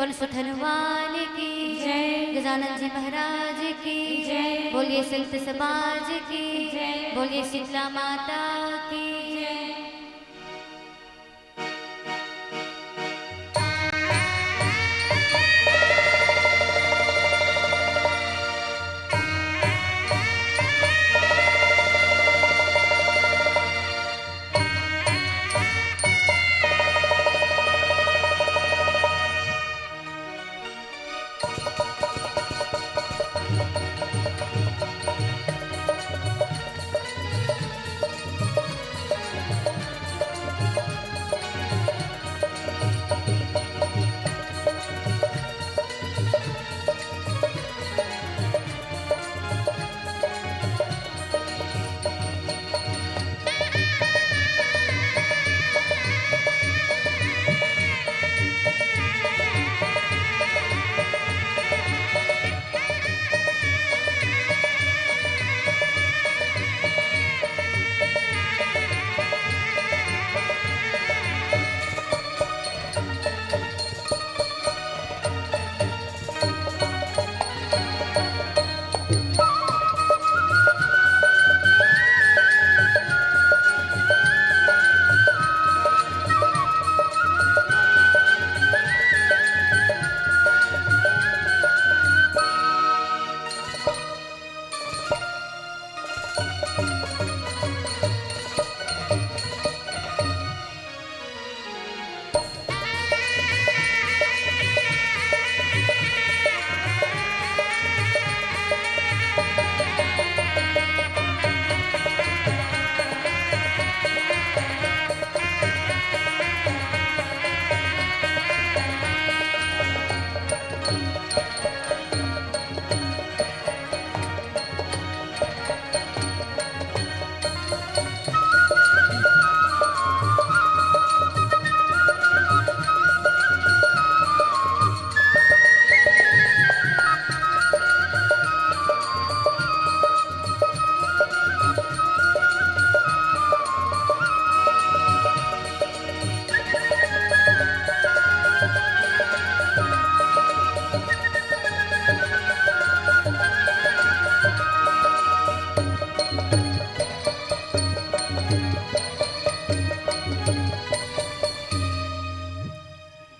हनुमान की जय, गजानन जी महाराज की जय, बोलिए संत समाज की जय, बोलिए शीतला माता की जय।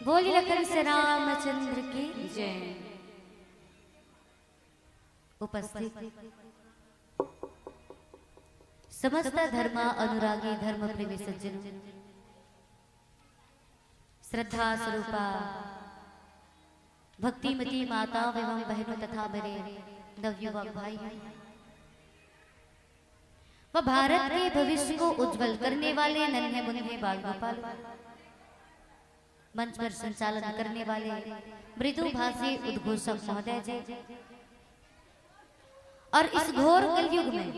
बोलिए लखन से रामचंद्र की जय। उपस्थित समस्त धर्मा अनुरागी धर्म प्रेमी सज्जनों, श्रद्धा स्वरूपा भक्तिमती माता एवं बहनों तथा मेरे नवयुवक भाई व भारत के भविष्य को उज्जवल करने वाले नन्हे मुन्ने बाल गोपाल, मंच पर संचालन करने वाले मृदुभाषी उद्घोषक महोदय जी, और इस घोर कलयुग में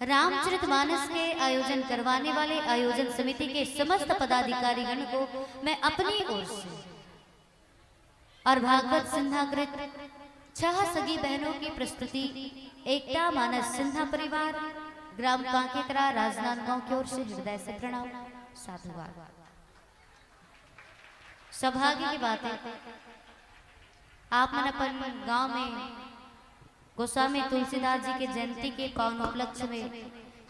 रामचरितमानस के आयोजन करवाने वाले आयोजन समिति के समस्त पदाधिकारीगण को मैं अपनी ओर से और भागवत सिंहाकृत 6 सगी बहनों की प्रस्तुति एकता मानस सिन्हा परिवार ग्राम कांकेतरा राजनांदगांव की ओर से हृदय से प्रणाम साधुवाद। सौभाग्य की बात है आप मन अपन गांव में गोस्वामी तुलसीदास जी के जयंती के पावन उपलक्ष्य में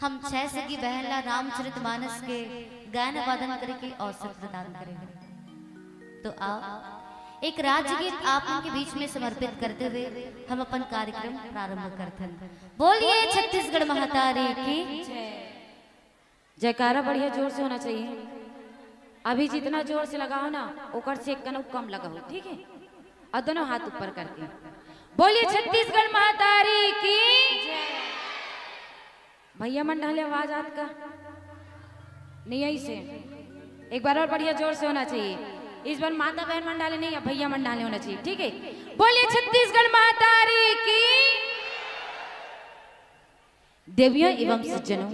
हम 6 सगी बहनला रामचरितमानस के गायन वादन करके अवसर प्रदान करेंगे। तो आओ एक राज्य गीत आप उनके बीच में समर्पित करते हुए हम अपन कार्यक्रम प्रारंभ करते हैं। बोलिए छत्तीसगढ़ महातारी की जयकारा बढ़िया जोर से होना चाहिए। अभी जितना जोर से लगाओ ना ओकर से एक कम लगाओ, ठीक है? और दोनों हाथ ऊपर करके बोलिए छत्तीसगढ़ महातारी की। भैया मंडल आवाज आपका नहीं आई से एक बार और बढ़िया जोर से होना चाहिए। इस बार माता बहन मंडाले नहीं, भैया मंडाले होना चाहिए, ठीक है? बोलिए छत्तीसगढ़ महातारी की। देवियों एवं सज्जनों,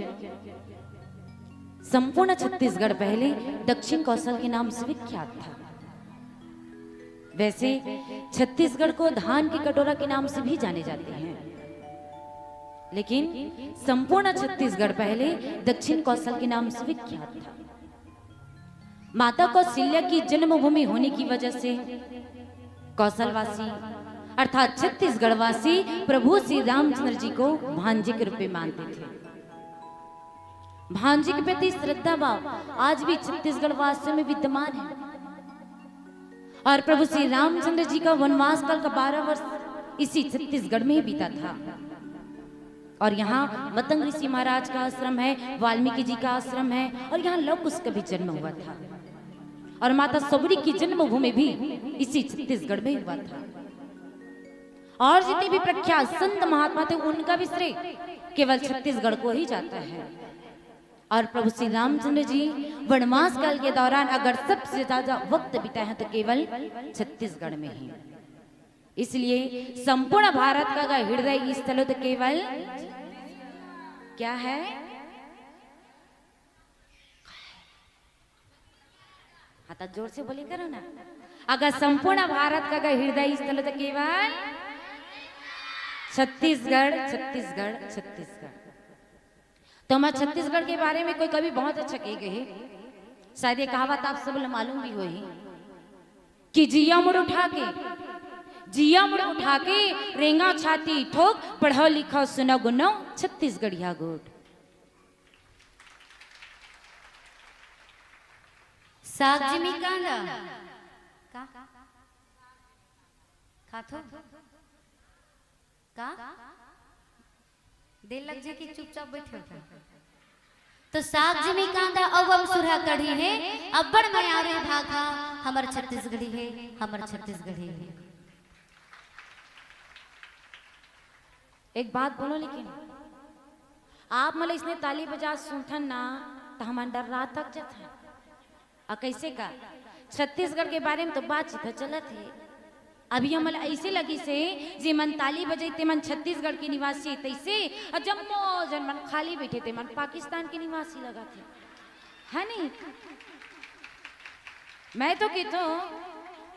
संपूर्ण छत्तीसगढ़ पहले दक्षिण कौशल के नाम से विख्यात था। वैसे छत्तीसगढ़ को धान की कटोरा के नाम से भी जाने जाते हैं, लेकिन संपूर्ण छत्तीसगढ़ पहले दक्षिण कौशल के नाम से विख्यात था। माता कौशल्या की जन्मभूमि होने की वजह से कौशलवासी अर्थात छत्तीसगढ़वासी प्रभु श्री रामचंद्र जी को भांजे के रूप में मानते थे। भांजे के प्रति श्रद्धा भाव आज भी छत्तीसगढ़ वासियों में विद्यमान है। और प्रभु श्री रामचंद्र जी का वनवास काल का 12 वर्ष इसी छत्तीसगढ़ में ही बीता था। और यहाँ मतंग ऋषि महाराज का आश्रम है, वाल्मीकि जी का आश्रम है, और यहाँ लव कुश का भी जन्म हुआ था। और माता सबरी की जन्मभूमि भी इसी छत्तीसगढ़ में हुआ था। और जितने भी प्रख्यात संत महात्मा थे उनका भी श्रेय केवल छत्तीसगढ़ को ही जाता है। और प्रभु श्री रामचंद्र जी वनवास काल के दौरान अगर सबसे ज्यादा वक्त बिताए हैं तो केवल छत्तीसगढ़ में ही। इसलिए संपूर्ण भारत का हृदय स्थल तो केवल क्या है? हाँ तो जोर से बोले करो ना। अगर संपूर्ण भारत का हृदय स्थल तो केवल छत्तीसगढ़, छत्तीसगढ़, छत्तीसगढ़। तो मैं छत्तीसगढ़ के बारे में कोई कभी बहुत अच्छा कह गए, शायद ये कहावत आप सब मालूम भी हुई कि जिया मुड़ उठा के, जिया मुड़ उठा के रेंगा छाती ठोक, पढ़ो लिखो सुनो गुनो छत्तीसगढ़िया गोट। साग जिमी कांदा का खाथो का दिल लग जे कि चुपचाप बैठे हो। तो साग जिमी कांदा अवम सुरहा कढ़ी है, अब्बड़ मयारे भाखा हमर छत्तीसगढ़ी है, हमर छत्तीसगढ़ी है। एक बात बोलो, लेकिन आप मतलब इसने ताली बजा सुनथन ना तो हम डर रात तक जाता। और कैसे का छत्तीसगढ़ के बारे में तो बातचीत चलत है। अभी हम ऐसे लगी से जे मन ताली बजाते मन छत्तीसगढ़ के निवासी तैसे, और जम्मो जन मन खाली बैठे थे मन पाकिस्तान के निवासी लगा थे, है नहीं? मैं तो कहता हूँ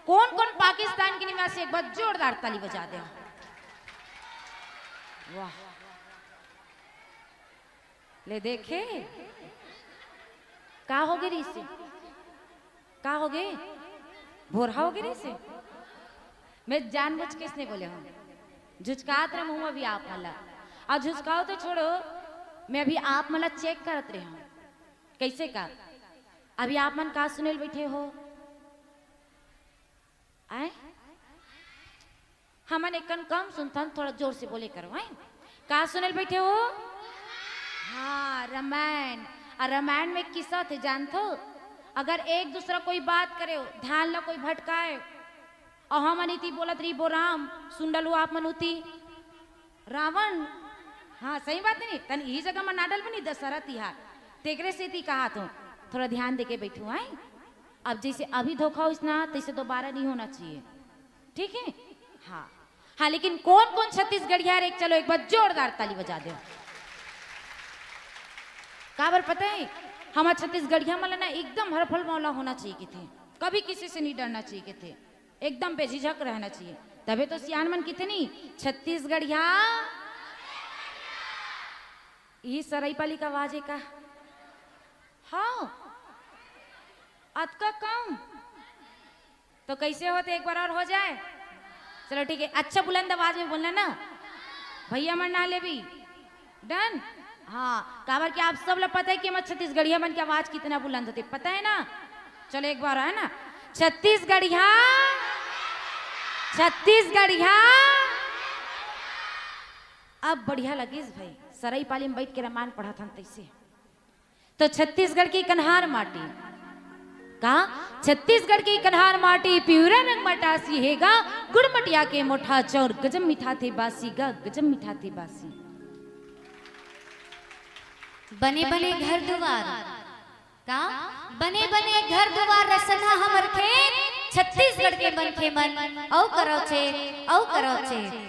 कौन कौन पाकिस्तान के निवासी एक बार जोरदार ताली बजा दे। वाह, ले देखे का हो गए रीसे, का हो गए भोरहा हो गए रीसे। मैं जानबूझ के इसने बोले हूँ झुचकात रहा हूँ अभी आप मला, और झुचकाओ तो छोड़ो, मैं अभी आप मला चेक करत रहे हूँ कैसे का। अभी आप मन का सुनेल बैठे हो आए, हमन एक कम सुनता, थोड़ा जोर से बोले करो आए। का सुनेल बैठे हो? हाँ, रामायण। और रामायण में किस्सा थे जानते हो, अगर एक दूसरा कोई बात करे ध्यान लो कोई भटकाए और हम अनिति बोलत रही बो राम सुंडल हो आप मनुती रावण। हाँ सही बात नहीं, तन यही जगह में नाडल बनी दशहरा तिहार तेगरे से थी कहा तो थोड़ा ध्यान देके बैठू आए। अब जैसे अभी धोखा हो इसना तैसे दोबारा नहीं होना चाहिए, ठीक है? हाँ हाँ, लेकिन कौन कौन छत्तीसगढ़िया एक चलो एक बार जोरदार ताली बजा दो। काबर पता है हमारा छत्तीसगढ़िया मतलब ना एकदम हरफल मौला होना चाहिए कि थे, कभी किसी से नहीं डरना चाहिए कि थे, एकदम बेझिझक रहना चाहिए। तबे तो सियान मन कितनी छत्तीसगढ़िया ये सराईपाली का आवाज है का। हाँ अतका कम तो कैसे होते, एक बार और हो जाए। चलो ठीक है, अच्छा बुलंद आवाज में बोलना ना भैया मन ना ले भी डन। हाँ काबर कि आप सब लोग पता है कि हमारे छत्तीसगढ़िया मन की आवाज कितना बुलंद होती पता है ना। चलो एक बार है ना, छत्तीसगढ़िया छत्तीसगढ़िया। अब बढ़िया लगी भाई, सराईपाली में बैठ के रामायण पढ़ा था तैसे। तो छत्तीसगढ़ की कन्हार माटी का, छत्तीसगढ़ की कन्हार माटी प्यूरा रंग मटासी हैगा, गुड़ मटिया के मोठा चौर गजम मिठा थे बासी गा, गजम मिठा थे बासी। बने बने घर द्वार का, बने बने घर द्वार रसना हमर खेत, छत्तीसगढ़ के मन के मन औ करो छे, औ करो छे।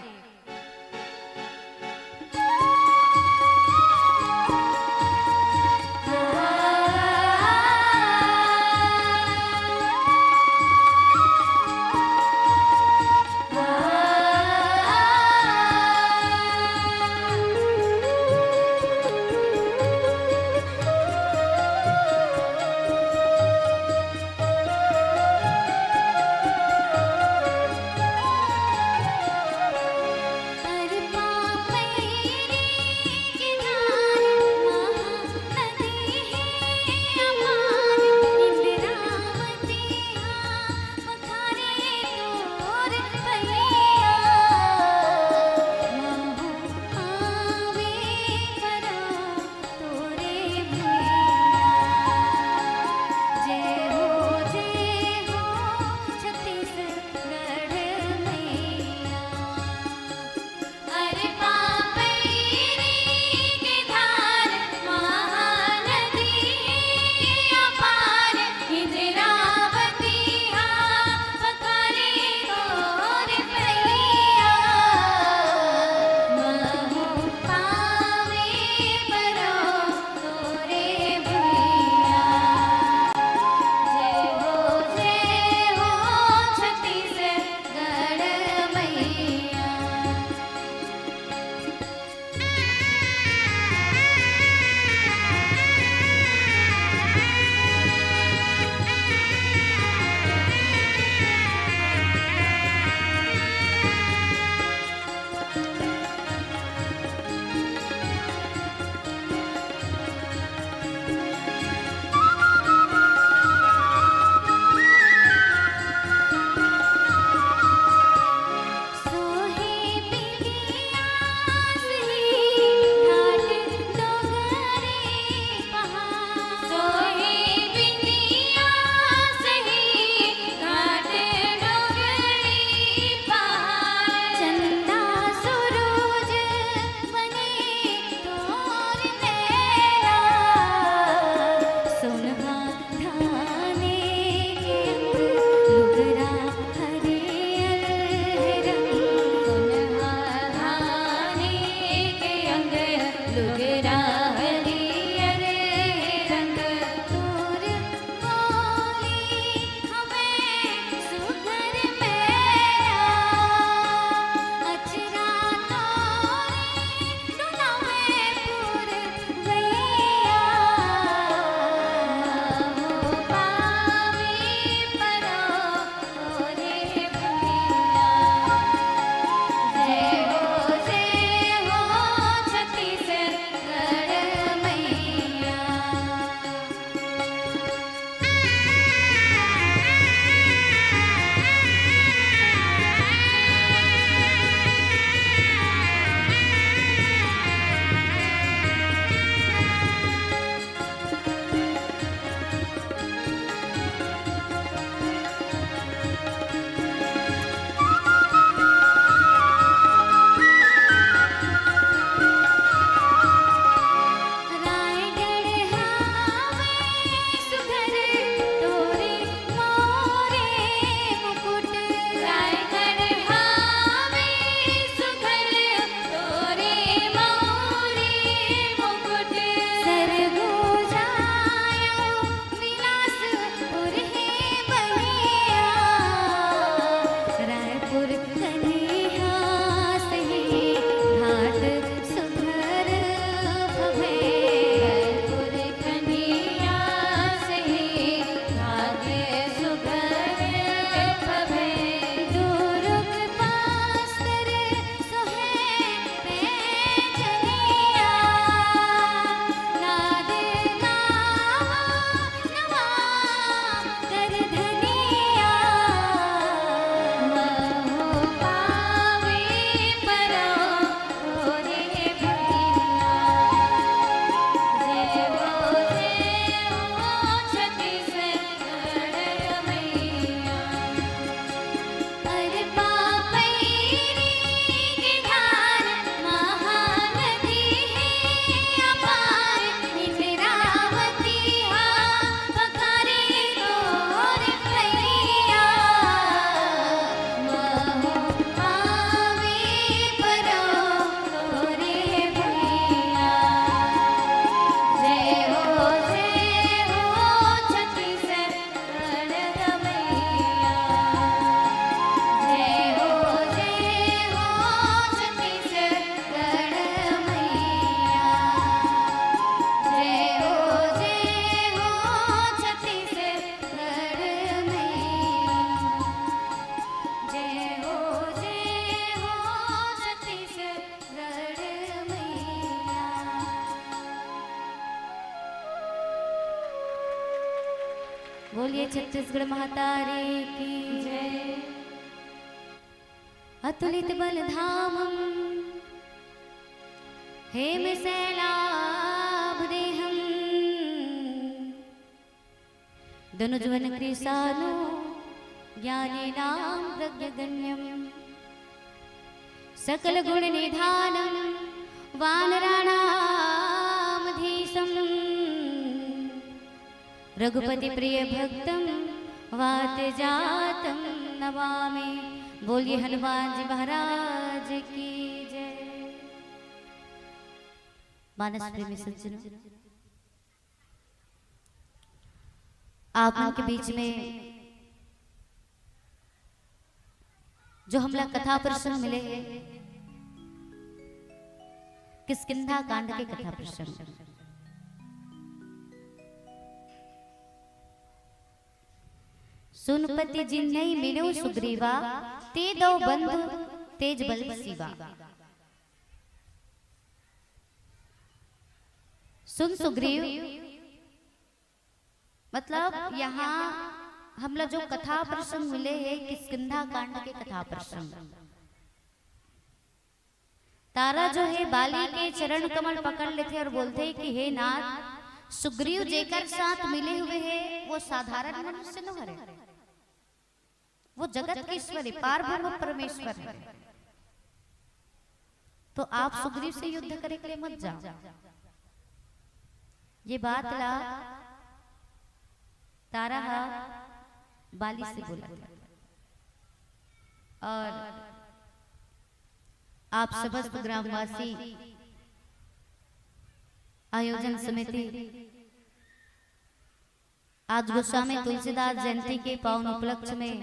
छत्तीसगढ़ महातारे की जय। अतुलित बल धामम हेम शैलाभ देहम धनुजवन कृशानो ज्ञानेनाम प्रज्ञगण्यम सकल गुण निधानम वानराणामधीशम रघुपति प्रिय भक्तम वात जातम नमामि। बोलिए हनुमान जी महाराज की जय। मानस प्रेमी सज्जनों, आप उनके बीच में जो हमला कथा प्रसंग मिले हैं, किष्किंधा कांड के कथा प्रसंग। सुनपति जिन्हई मिलो सुग्रीवा ते दो बंधु तेज बल शिवा। सुन सुग्रीव, मतलब यहाँ हम लोग जो कथा प्रसंग मिले हैं किष्किंधा कांड के कथा प्रसंग। तारा जो है बाली के चरण कमल पकड़ लेते और बोलते हैं कि हे नाथ, सुग्रीव जेकर साथ मिले हुए हैं वो साधारण मनुष्य न है, वो जगत के ईश्वर है, पारब्रह्म परमेश्वर है। तो आप सुग्रीव से युद्ध करे के लिए मत जाओ। ये बात ला तारा बाली से बोला और आप समस्त ग्रामवासी आयोजन समिति आज गोस्वामी तुलसीदास जयंती के पावन उपलक्ष्य में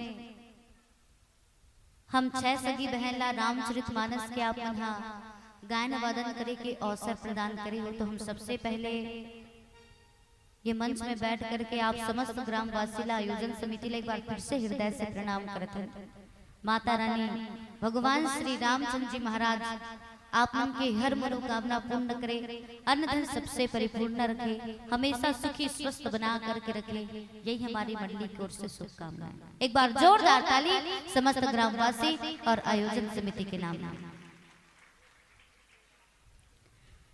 हम 6 सगी बहनला रामचरितमानस के आप यहाँ गायन वादन करे के अवसर प्रदान करे हो। तो हम सबसे पहले ये मंच में बैठ करके आप समस्त ग्रामवासी ला आयोजन समिति ला एक बार फिर से हृदय से प्रणाम करते हैं। माता रानी भगवान श्री रामचंद्र जी महाराज आप उनके हर मनोकामना पूर्ण करे, अन्न धन सबसे परिपूर्ण रखे, हमेशा सुखी स्वस्थ बना करके रखे, यही हमारी मंडली की ओर से शुभकामनाएं। एक बार जोरदार ताली समस्त ग्रामवासी और आयोजन समिति के नाम।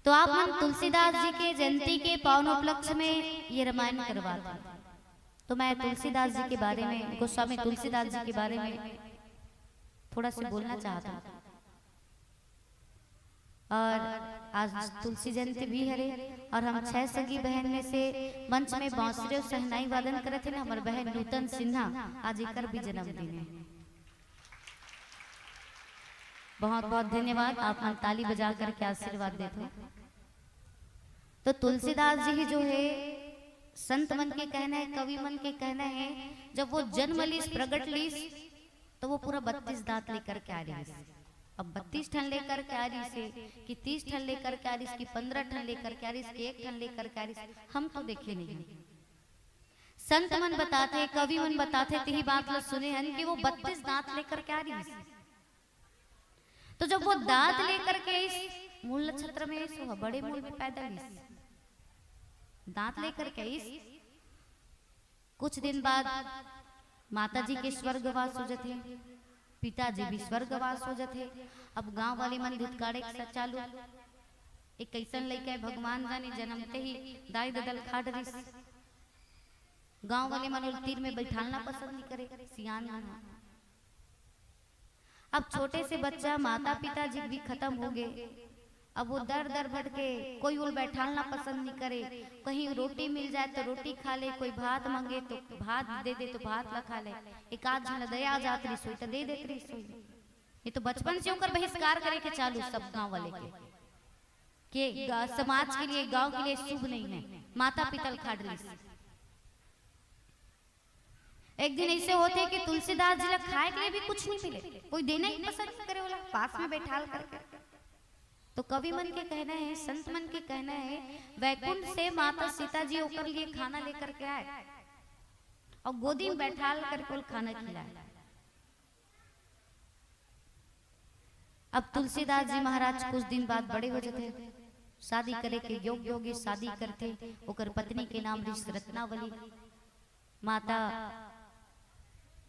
तो आप हम तुलसीदास जी के जयंती के पावन उपलक्ष्य में ये रामायण करवाते हैं। तो मैं तुलसीदास जी के बारे में, गोस्वामी तुलसीदास जी के बारे में थोड़ा सा बोलना चाहता हूँ। और आज तुलसी जयंती भी है और हम 6 सगी बहन में से मंच में बांसुरी और सहनाई वादन करे थे ना, हमारे बहन नूतन सिन्हा आज एकर भी जन्मदिन है। बहुत बहुत धन्यवाद, आप हम ताली बजा करके आशीर्वाद देते हैं। तो तुलसीदास जी जो है संत मन के कहना है, कवि मन के कहना है, जब वो जन्म लीस प्रगट लीस तो वो पूरा 32 दांत लेकर के आ रही है। अब 32 ठन लेकर के आ रही से कि 30 ठन लेकर के आ रही, कि 15 ठन लेकर के आ रही, कि 1 ठन लेकर के आ रही, हम तो देखे नहीं। संत मन बताते, कवि मन बताते, यही बात लोग सुने हैं कि वो 32 दांत लेकर के आ रही है। तो जब वो दांत लेकर के इस मूल नक्षत्र में इस बड़े मूल में पैदा हुई, दांत लेकर के इस कुछ दिन बाद माता जी के स्वर्गवास हो जाते, पिताजी भी स्वर्गवास हो जाते। अब गांव वाले मन धुतकारे चालू, एक कैसन लड़का है भगवान जाने, जन्मते ही दाई ददल खाट रही। गांव वाले मन तीर में बैठालना पसंद नहीं करे, सियान मन। अब छोटे से बच्चा, माता पिता जी भी खत्म हो गए, अब वो दर दर भटके, कोई उल बैठालना पसंद नहीं करे। कहीं रोटी मिल जाए तो रोटी खा ले, कोई भात मांगे तो भात दे दे तो भात ला खा ले, एक आध जन दया जात रही सोई तो दे देत रही सोई। ये तो बचपन से होकर बहिष्कार करे के चालू सब गांव वाले के समाज के लिए, गांव के लिए शुभ नहीं है। माता पिता खाड़ रही। एक दिन ऐसे होते कि तुलसीदास जी ला खाए के लिए भी कुछ नहीं मिले, कोई देना ही पसंद करे वाला, पास में बैठाल करके। तो कवि मन के कहना है, संत मन के कहना है, वैकुंठ से माता सीता जी होकर लिए खाना लेकर के आए और गोदी में बैठाल करके खाना खिलाए। अब तुलसीदास जी महाराज कुछ दिन बाद बड़े हो जाते, शादी करे के योग्य शादी करते, ओकर पत्नी के नाम ऋषि रत्नावली। माता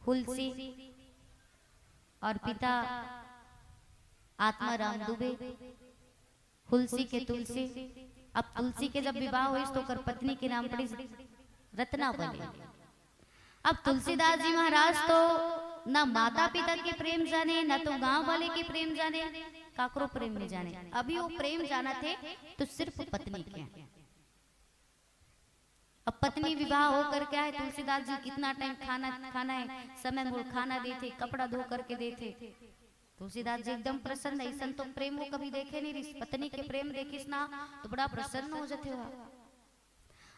हुलसी और पिता आत्माराम दुबे। हुलसी के तुलसी। अब तुलसी के जब विवाह हुई तो कर पत्नी के नाम पड़ी रत्नावली। अब तुलसीदास जी महाराज तो ना माता पिता के प्रेम जाने, ना तो गांव वाले के प्रेम जाने, काकरो प्रेम नहीं जाने। अभी वो प्रेम जाना थे तो सिर्फ पत्नी के। अब पत्नी विवाह होकर क्या है, तुलसीदास जी कितना टाइम खाना है, समय मोड़ खाना देते, कपड़ा धो करके देते। तुलसीदास जी एकदम प्रसन्न। ऐसा तो प्रेम वो कभी देखे नहीं रही। पत्नी के प्रेम देखिस ना तो बड़ा प्रसन्न हो जाते हो।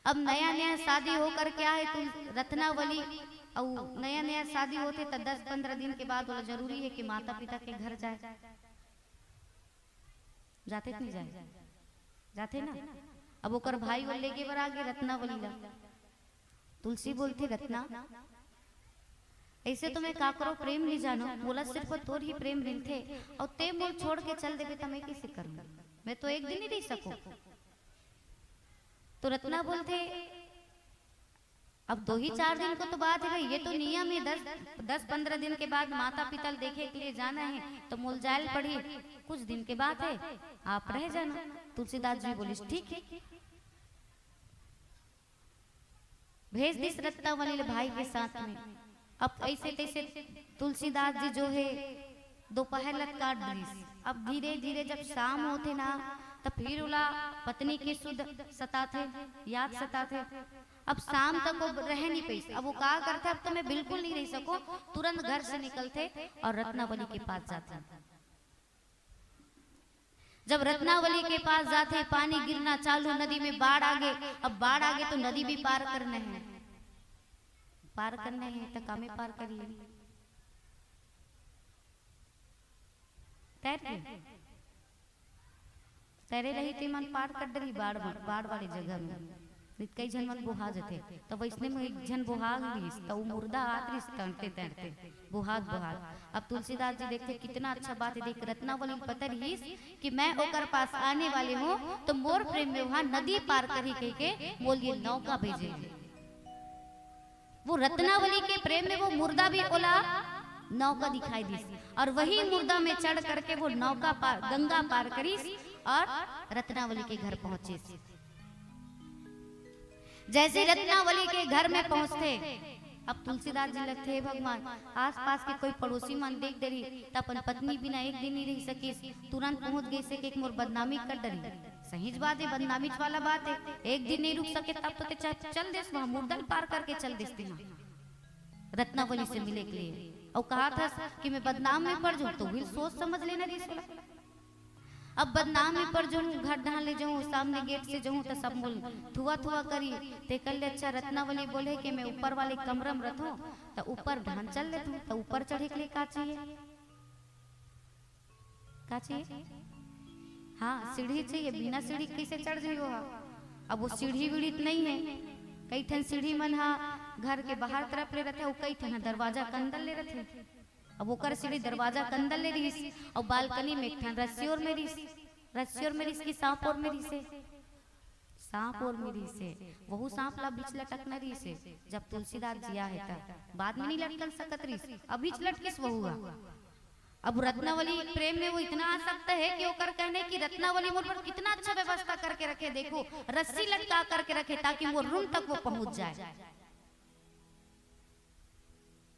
अब नया नया शादी होकर क्या है, तुम रत्नावली और नया नया शादी होते तो 10-15 दिन के बाद बोला जरूरी है कि माता पिता के घर जाए। जाते नहीं जाए, जाते ना। अब ओकर भाई वो लेके बर आगे रत्नावली ला। तुलसी बोलती रत्ना ऐसे तो मैं काकरो प्रेम नहीं जानो, बोला सिर्फ तोर ही प्रेम मिलते और ते मोल छोड़ के चल देवे तो मैं कैसे करूं, मैं तो एक दिन ही रह सकूं। तो रत्ना बोलते अब 2-4 दिन को तो बात है भाई, ये तो नियम है। 10-15 दिन के बाद माता पिता देखे के लिए जाना है तो मोल जायल पड़ी, कुछ दिन के बाद है आप रह जाना। तुलसीदास जी बोली ठीक है, भेज दिस रत्नावली भाई के साथ में। अब ऐसे तैसे तुलसीदास जी जो है दोपहर लग काट दी। अब धीरे धीरे जब शाम होते ना तो फिर उला पत्नी के शुद्ध सताते, याद सताते। अब शाम तक वो रह नहीं पाई। अब वो कहा करते अब तो मैं बिल्कुल नहीं रह सको, तुरंत घर से निकलते और रत्नावली के पास जाते। जब रत्नावली के पास जाते पानी गिरना चालू, नदी में बाढ़ आ गए। अब बाढ़ आ गए तो नदी भी पार करना है, पार करने हैं तो कामे पार कर लिए। तैरे रही थी मन पार कर डरी बाढ़ वाली जगह में। कई जन मन बुहा जाते तो वैसने में एक जन बुहाग रहीस तो वो मुर्दा हाथ रहीस तैरते तैरते बुहाग। अब तुलसीदास जी देखते कितना अच्छा बात है। देख रत्नावली पता रहीस कि मैं ओकर पास आने वाले हूँ तो मोर प्रेम में वहां नदी पार करी कह के बोलिए नौका भेजे। वो रत्नावली के प्रेम में वो मुर्दा भी ओला नौका दिखाई दी और वही मुर्दा में चढ़ करके वो नौका पार गंगा पार करी और रत्नावली के घर पहुंचे। जैसे रत्नावली के घर में पहुंचते अब तुलसीदास जी लगते हैं भगवान आस पास के कोई पड़ोसी मन देख डरी तो अपन पत्नी बिना एक दिन नहीं रह सकी, तुरंत पहुंच गई से कि मोर बदनामी कर डरी। सही बात है, बदनामी वाला बात है। एक दिन नहीं रुक सके तब तो चल देस वहां मुर्दल पार करके चल देस रत्नावली से मिले के लिए। और कहा था कि मैं बदनाम में पड़ जाऊं तो भी सोच समझ लेना रही। अब बदनाम में पड़ जाऊं, घर ढाल ले जाऊं, सामने गेट से जाऊं तो सब बोल थुआ थुआ करी। ते कल अच्छा रत्नावली बोले कि मैं ऊपर वाले कमरा में रहूं तो ऊपर ढान चल लेता हूं। तो ऊपर चढ़े के लिए क्या चाहिए, क्या चाहिए? हाँ सीढ़ी चाहिए, बिना सीढ़ी कैसे चढ़ जाइयो। अब वो सीढ़ी वीढ़ी नहीं है, कई ठन सीढ़ी मन हा घर के बाहर तरफ ले रहते, कई ठन दरवाजा के अंदर ले रहते। अब ओकर सीढ़ी दरवाजा के अंदर ले रही और बालकनी में एक ठन रस्सी और मेरी की सांप और मेरी से सांप और मेरी से वहू सांप ला बीच लटकना रही से। जब तुलसीदास जी आए तब बाद में नहीं लटकन सकत रही, अभी लटकिस वहू। अब रत्नावली प्रेम में वो इतना आसक्त है कि ओकर कहने की रत्नावली मोर पर कितना अच्छा व्यवस्था करके रखे, देखो रस्सी लटका करके रखे ताकि वो रूम तक वो पहुंच जाए।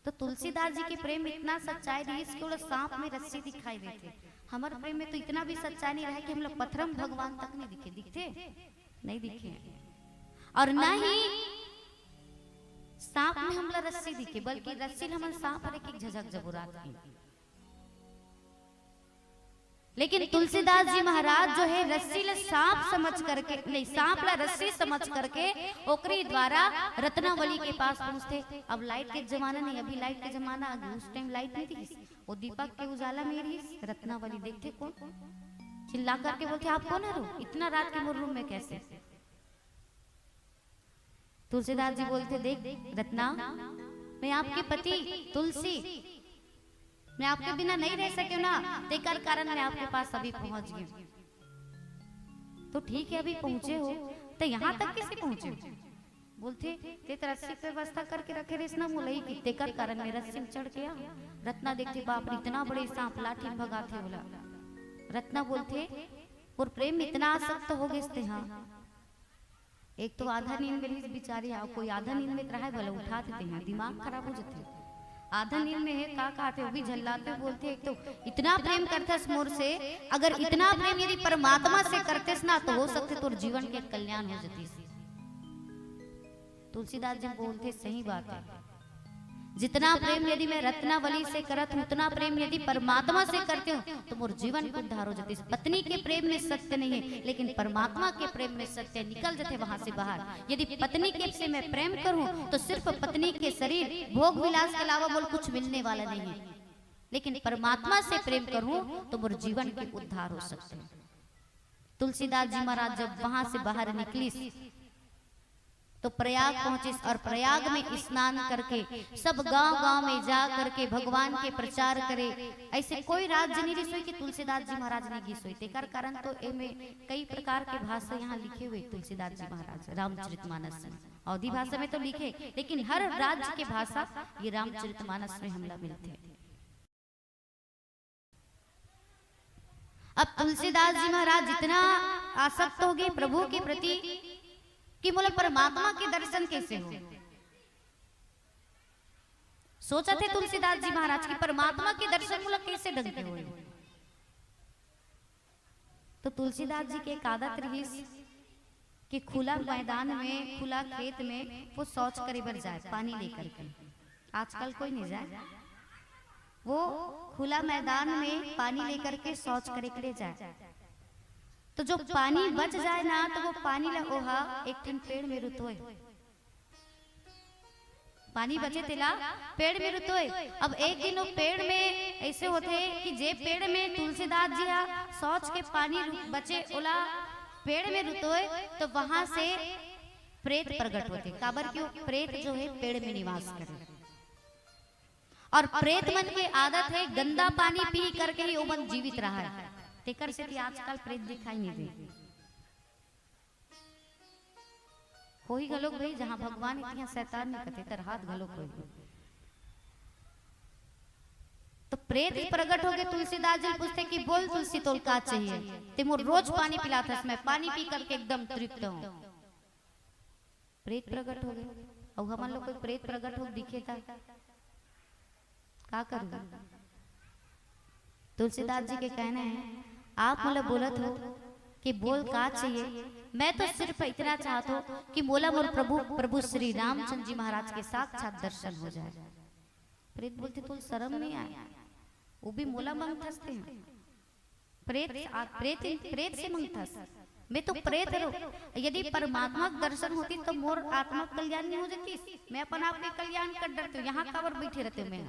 तो तुलसीदास जी के प्रेम इतना सच्चाई रही कि सांप में रस्सी दिखाई देते। हमारे प्रेम में तो इतना भी सच्चाई नहीं रहा कि हम लोग पत्थरम भगवान तक नहीं दिखते नहीं दिखे, और न ही सांप में हमला रस्सी दिखे, बल्कि रस्सी हम सांप हर एक झझक जबुरात की। लेकिन तुलसीदास जी महाराज जो है रस्सी ला सांप समझ करके नहीं, सांप ला रस्सी समझ करके ओकरी द्वारा रत्नावली के पास पहुंचते। अब लाइट के जमाना नहीं, अभी लाइट के जमाना आ गया, उस टाइम लाइट नहीं थी। वो दीपक के उजाला में रही रत्नावली देखते कौन चिल्ला करके बोलते आप कौन है, इतना रात के मोर रूम में कैसे? तुलसीदास जी बोलते देख रत्ना, मैं आपके पति तुलसी, मैं आपके बिना नहीं रह सके ना, तेकर कारण मैं आपके पास अभी पहुंच गई। तो ठीक है अभी पहुंचे हो तो यहाँ तक कैसे पहुंचे? बोलते ते तो रस्सी पे व्यवस्था करके रखे रेस ना बोला कि तेकर कारण में रस्सी में चढ़ के आ रत्ना देखते बाप रे इतना बड़े सांप लाठी में भगाते बोला रत्ना बोलते और प्रेम इतना आसक्त हो गए थे। हाँ एक तो आधा नींद में इस बेचारी कोई आधा नींद में रहा है भला उठा देते हैं दिमाग खराब हो जाते आधा नींद में है का कहते वो भी झल्लाते बोलते एक तो इतना प्रेम करते मोर से अगर इतना प्रेम यदि परमात्मा से करते ना तो हो सकते तो जीवन के कल्याण हो जाती। तुलसीदास जी बोलते सही बात है जितना प्रेम यदि मैं रत्नावली से करत हूँ उतना प्रेम यदि परमात्मा से करते हूँ तो मोर जीवन को उद्धार हो जाती। पत्नी के प्रेम में सत्य नहीं है लेकिन परमात्मा के प्रेम में सत्य निकल जाते वहां से बाहर। यदि पत्नी के से मैं प्रेम करूं तो सिर्फ पत्नी के शरीर भोग विलास के अलावा बोल कुछ मिलने वाला नहीं है लेकिन परमात्मा से प्रेम करूं तो मोर जीवन के उद्धार हो सकते हैं। तुलसीदास जी महाराज जब वहां से बाहर निकली तो प्रयाग पहुंचे और प्रयाग में स्नान करके सब गांव-गांव में जा करके भगवान के प्रचार करे। ऐसे कोई राज्य नहीं सोई कि तुलसीदास जी महाराज ने गीत सोई तेकर कारण तो एमे कई प्रकार के भाषा यहाँ लिखे हुए तुलसीदास जी महाराज रामचरितमानस में अवधी भाषा में तो लिखे लेकिन हर राज्य के भाषा ये रामचरितमानस में हमला मिलते हैं। अब तुलसीदास जी महाराज इतना आसक्त हो गए प्रभु के प्रति कि बोले परमात्मा के दर्शन कैसे हो। सोचा थे तुलसीदास जी महाराज की परमात्मा के दर्शन बोला कैसे ढंग के हो। तो तुलसीदास जी के एक आदत रही कि खुला मैदान में खुला खेत में वो शौच करे बर जाए पानी लेकर के। आजकल कोई नहीं जाए वो खुला मैदान में पानी लेकर के शौच करे के लिए जाए तो जो पानी बच जाए ना तो वो पानी ओहा एक ठन पेड़ में रुतोए पानी बचे तेला पेड़ में रुतोए। अब एक दिन वो पेड़ में ऐसे होते कि जे पेड़ में तुलसीदास जी शौच के पानी बचे ओला पेड़ में रुतोए तो वहां से प्रेत प्रकट होते। काबर क्यों प्रेत जो है पेड़ में निवास करे और प्रेत मन की आदत है गंदा पानी पी करके ही वो मन जीवित रहा है। तेकर से आजकल प्रेत दिखाई नहीं दे हो ही गलोक भाई जहां भगवान इतना शैतान नहीं कहते तर हाथ गलोक हो तो प्रेत ही प्रकट हो गए। तुलसीदास जी पूछते कि बोल तुलसी तोल का चाहिए ते मोर रोज पानी पिलाता मैं पानी पी करके एकदम तृप्त हूं। प्रेत प्रकट हो गए और हम लोग कोई प्रेत प्रकट हो दिखे था का करूं। तुलसीदास जी के कहना है आप मोला बोलत हो कि बोल का चाहिए मैं तो सिर्फ इतना चाहता हूँ कि मोला मोर प्रभु श्री रामचंद्र जी महाराज के साक्षात दर्शन हो जाए। प्रेत बोलते तो शर्म नहीं आया वो भी मोला मंगथस थे प्रेत से मंगथस मैं तो प्रेत यदि परमात्मा दर्शन होती तो मोर आत्मा कल्याण नहीं हो जाती। मैं अपन आप के कल्याण कर डरती हूँ यहाँ काबर बैठे रहते मैं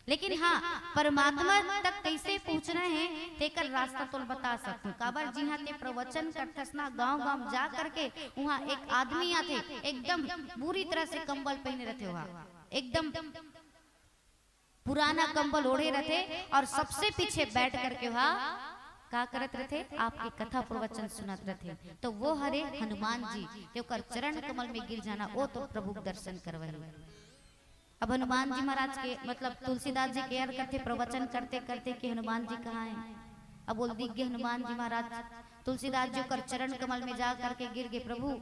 लेकिन हाँ परमात्मा तक कैसे पहुंचना है तेकर रास्ता तो बता सकते हूँ। काबर जी हाँ ते प्रवचन करथस ना गांव-गांव जा करके वहाँ एक आदमी आते एकदम बुरी तरह से कंबल पहने रहते वहाँ एकदम पुराना कंबल ओढ़े रहते और सबसे पीछे बैठ करके वहाँ का करत रहते आपकी कथा प्रवचन सुनत रहते। तो वो हरे हनुमान जी तेकर चरण कमल में गिर जाना वो तो प्रभु दर्शन करवाए। अब हनुमान जी महाराज के मतलब तुलसीदास जी केयर करते प्रवचन करते करते कि हनुमान जी कहाँ हैं। अब बोल दिग्गे हनुमान जी महाराज तुलसीदास जी कर चरण कमल में जा करके गिर गए। प्रभु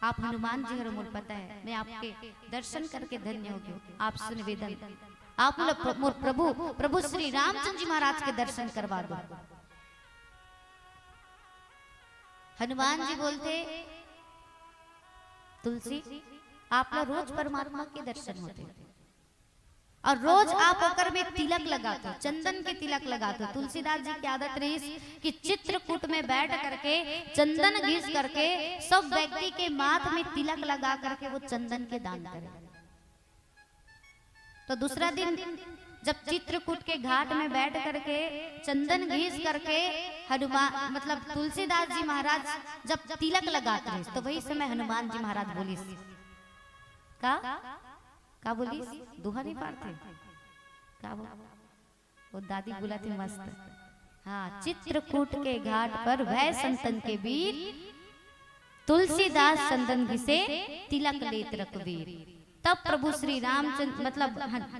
आप हनुमान जी हर मोर पता है मैं आपके दर्शन करके धन्य हो गई आपसे निवेदन आप मोर प्रभु श्री रामचंद्र जी महाराज के दर्शन करवा दो। हनुमान जी बोलते तुलसी आप लोग रोज परमात्मा के दर्शन होते और रोज आप होकर में तिलक लगाते चंदन के तिलक लगाते। तुलसीदास जी की आदत रही कि चित्रकूट में बैठ करके चंदन घिस करके सब व्यक्ति के माथ में तिलक लगा करके वो चंदन के दान करें। तो दूसरा दिन जब चित्रकूट के घाट में बैठ करके चंदन घिस करके हनुमान मतलब तुलसीदास जी महाराज जब तिलक लगाते हैं तो वही समय हनुमान जी महाराज बोली का बोली दोहा नहीं पारते का वो दादी बुलाती मस्त। हाँ चित्रकूट के घाट पर वह संतन के बीच तुलसीदास चंदन घिसे तिलक लेत रघुवीर। तब प्रभु श्री रामचंद्र मतलब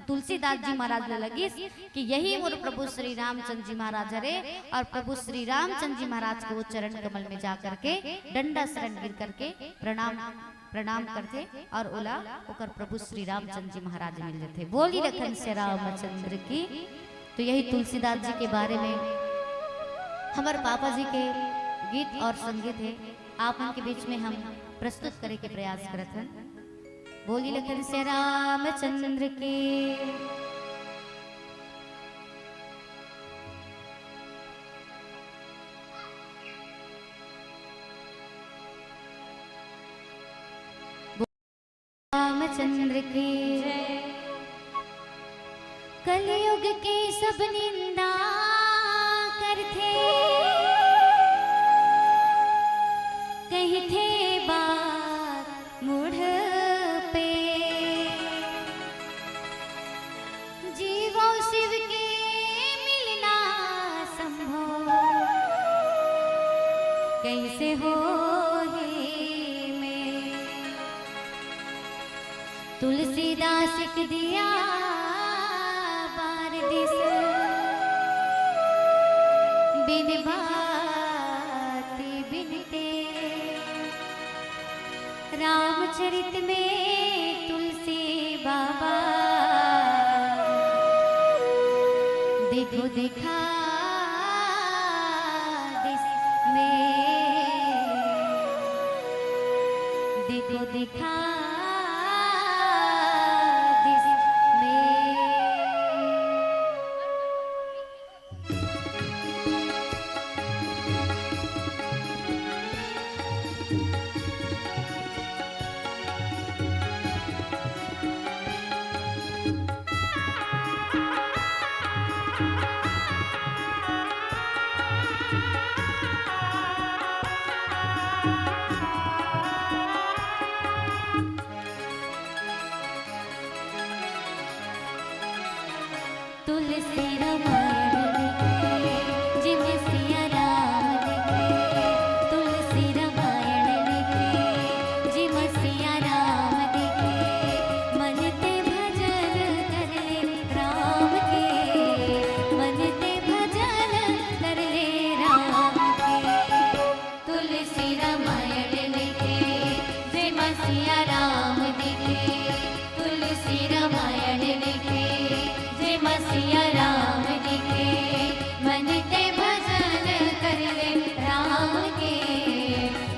तुलसीदास जी महाराज ने लगी कि यही मोर प्रभु श्री रामचंद्र जी महाराज रे, और प्रभु श्री रामचंद्र जी महाराज के वो चरण कमल में जा करके डंडा शरण गिर करके प्रणाम करते और ओला ओकर प्रभु श्री रामचंद्र जी महाराज मिल जाते। बोली रखन से रामचंद्र की। तो यही तुलसीदास जी के बारे में हमारे पापा जी के गीत और संगीत है, आप उनके बीच में हम प्रस्तुत करे के प्रयास करते हैं। बोली लखन से रामचंद्र की। रामचंद्र की। कलयुग के सब निंदा करते, कही थे बात मूढ़ पे, जीवो शिव के मिलना संभव, कैसे हो ही में। तुलसीदास के दिया बार दिस, बिन भांति बिनते, रामचरित में तुलसी बाबा देखो देखा दिस में, देखो देखा दिस में। तुलसी रामायण लिखे, जिम सिया राम लिखे। तुलसी रामायण लिखे, जिम सिया राम लिखे। मन ते भजन कर ले राम के, मन ते भजन कर ले राम के। तुलसी रामायण लिखे, जिम सिया राम लिखे। तुलसी रामायण लिखे, सिया राम लिखे। मन ते भजन कर ले राम के,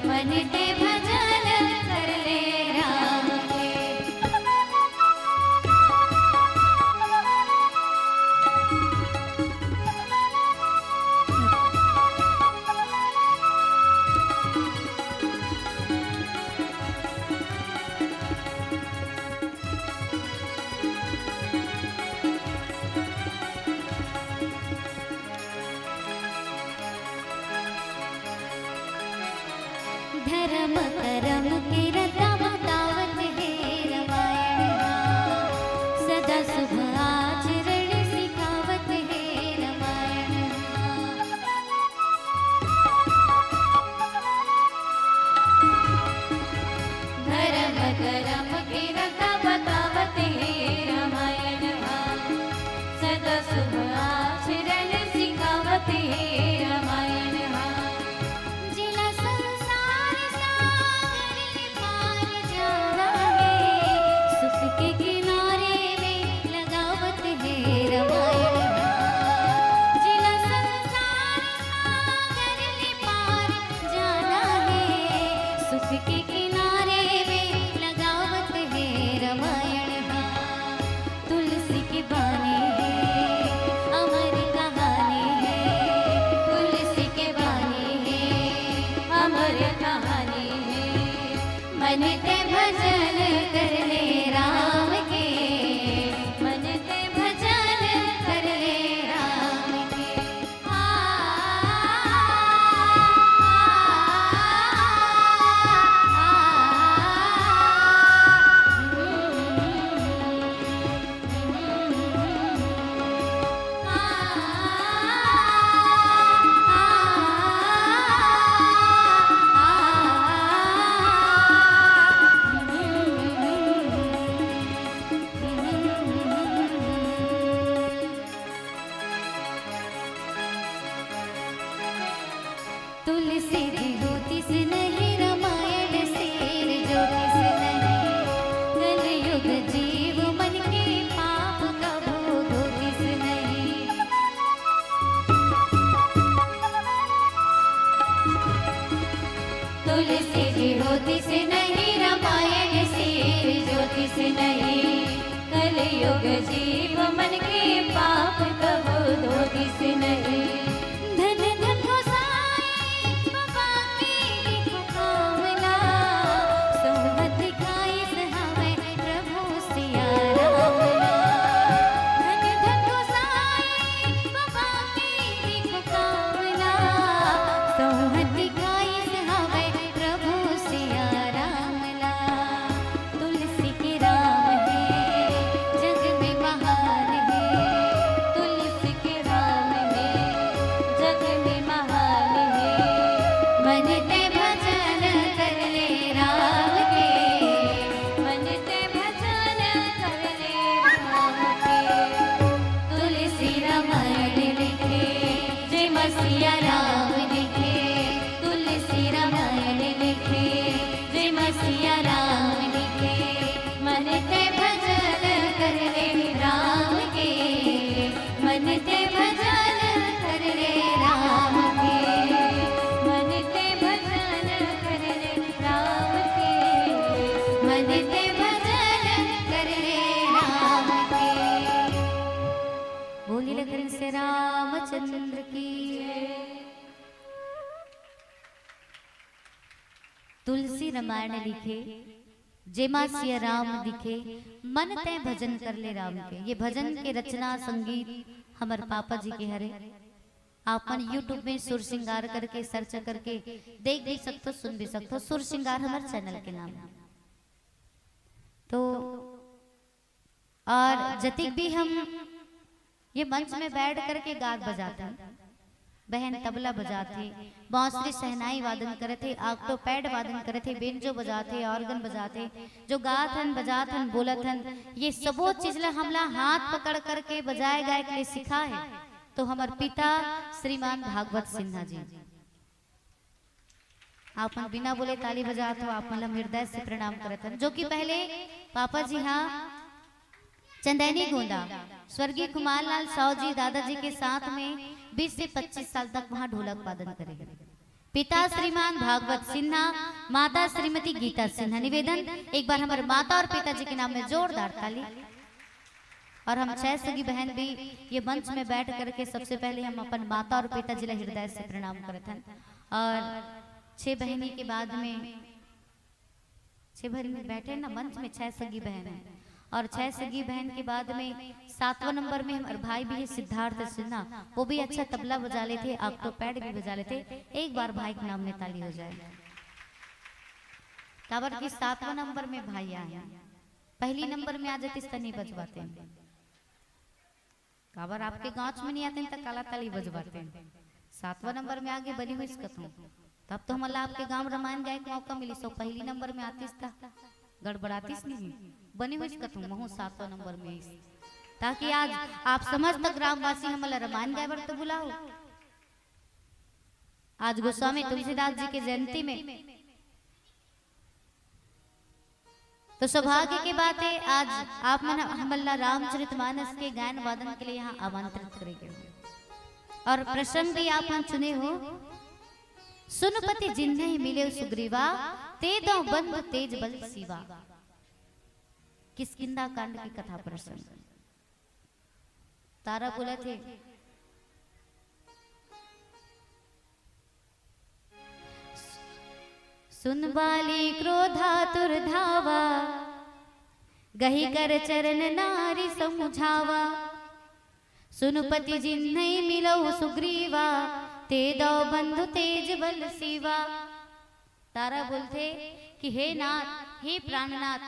मन ते भजन कर ले राम के। धर्म करम के रता बतावत है रामायण, सदा शुभ आचरण सिखावत है रामायण। धर्म करम के रता बतावत है रामायण, सदा शुभ आचरण सिखावत है रामायण। जिला संसार सागर पार जाना है, सुख के किनारे में लगावत है रामायण। जिला संसार सागर पार जाना है, सुख के किनारे में लगावत है रामायण। तुलसी की बानी है, तुलसी जी ज्योतिष नहीं, रामायण शेर ज्योतिष नहीं, कलयुग जीव मन के पाप कभू धोतिस नहीं। तुलसी जी ज्योतिष नहीं, रामायण शेर ज्योतिष नहीं, कलयुग जीव मन के पाप कभू धोतिस नहीं। धन धन गोसाई बाबा की देखो कामना, सोहत दिखाई सहावे प्रभु सिया राम नाम। धन धन गोसाई बाबा की देखो कामना, सोहत दिखाई सहावे प्रभु सिया राम नाम। तुलसी के राम है जग में महान है, तुलसी के राम है जग में महान है। मन ते भजन कर ले राम के, मन ते भजन कर ले राम के। तुलसी रामायण लिखे जय मसीहा राम लिखे, तुलसी रामायण लिखे जय मसीहा राम लिखे। मन ते भजन कर ले राम के, मन ते भजन कर ले राम के, मन ते भजन कर ले राम के, मन ते भजन कर ले राम के। बोली लखन से रामचंद्र की जय। तुलसी रामायण लिखे जेमा सिया राम दिखे, मन तय भजन कर ले राम के। ये भजन के रचना संगीत हमारे पापा जी के हरे। आप मन यूट्यूब में सुर श्रृंगार करके सर्च करके देख भी सकते हो, सुन भी सकते हो। सुर श्रृंगार हमारे चैनल के नाम है। तो और जतिक भी हम ये मंच में बैठ करके गात बजाते हैं, बहन तबला बजाते, बांसुरी सहनाई वादन करे थे, आक्टो पैड वादन करे थे, बेंजो बजाते, ऑर्गन बजाते, जो गाथन बजाथन बोलथन, ये सबो चीज ला हमला हाथ पकड़ करके बजाए गाए के लिए सिखा है। तो हमारे पिता श्रीमान भागवत सिन्हा जी, आप बिना बोले ताली बजाते हो, आप मतलब हृदय से प्रणाम करते हैं। जो कि पहले पापा जी हाँ चंदैनी गोंदा स्वर्गीय कुमार लाल साव जी दादाजी के साथ में 20 से 25 साल तक वहां ढोलक वादन करेंगे। पिता श्रीमान भागवत सिन्हा, माता श्रीमती गीता सिन्हा। निवेदन एक बार हमारे माता और पिताजी के नाम में जोरदार ताली। और हम 6 सगी बहन भी ये मंच में बैठ करके सबसे पहले हम अपन माता और पिताजी ला हृदय से प्रणाम करते हैं। और 6 बहनी के बाद में 6 बहन बैठे ना मंच में 6 सगी बहन है। और 6 सगी बहन के बाद में 7वां नंबर में हमारे भाई भी है सिद्धार्थ सिन्हा, वो भी अच्छा तबला बजा लेते, ऑक्टो पैड भी बजा लेते। एक बार भाई के नाम में ताली हो जाए। काबर की 7वां नंबर में भाई आए, पहली नंबर में आ जाते इस नहीं बजवाते हैं। काबर आपके गांव में नहीं आते तो काला ताली बजवाते हैं। 7वां नंबर में आगे बनी हुई इसका तब तो हमारा आपके गांव रामायण गाय का मौका मिली। सो पहली नंबर में आतीस था, गड़बड़ातीस नहीं बनी हुई इसका महू 7वां नंबर में, ताकि आज आप समस्त ग्रामवासी हमारा रामायण गाय बर तो बुलाओ। आज गोस्वामी तुलसीदास जी के जयंती में तो सौभाग्य की बात है, आज आप मन हमारा रामचरितमानस के गायन वादन के लिए यहाँ आमंत्रित करेंगे। और प्रसंग भी आप चुने हो, सुनपति जिन्हें मिले सुग्रीवा, ते दो बंधु तेज बल शिवा। किष्किंधा कांड की कथा प्रसंग। तारा बोले थे सुन बाली क्रोधातुर धावा, गही कर चरण नारी समझावा। सुनपति जिन्हें मिलो सुग्रीवा, ते दो बंधु तेज बल शिवा। तारा बोलते कि हे नाथ, हे प्राणनाथ,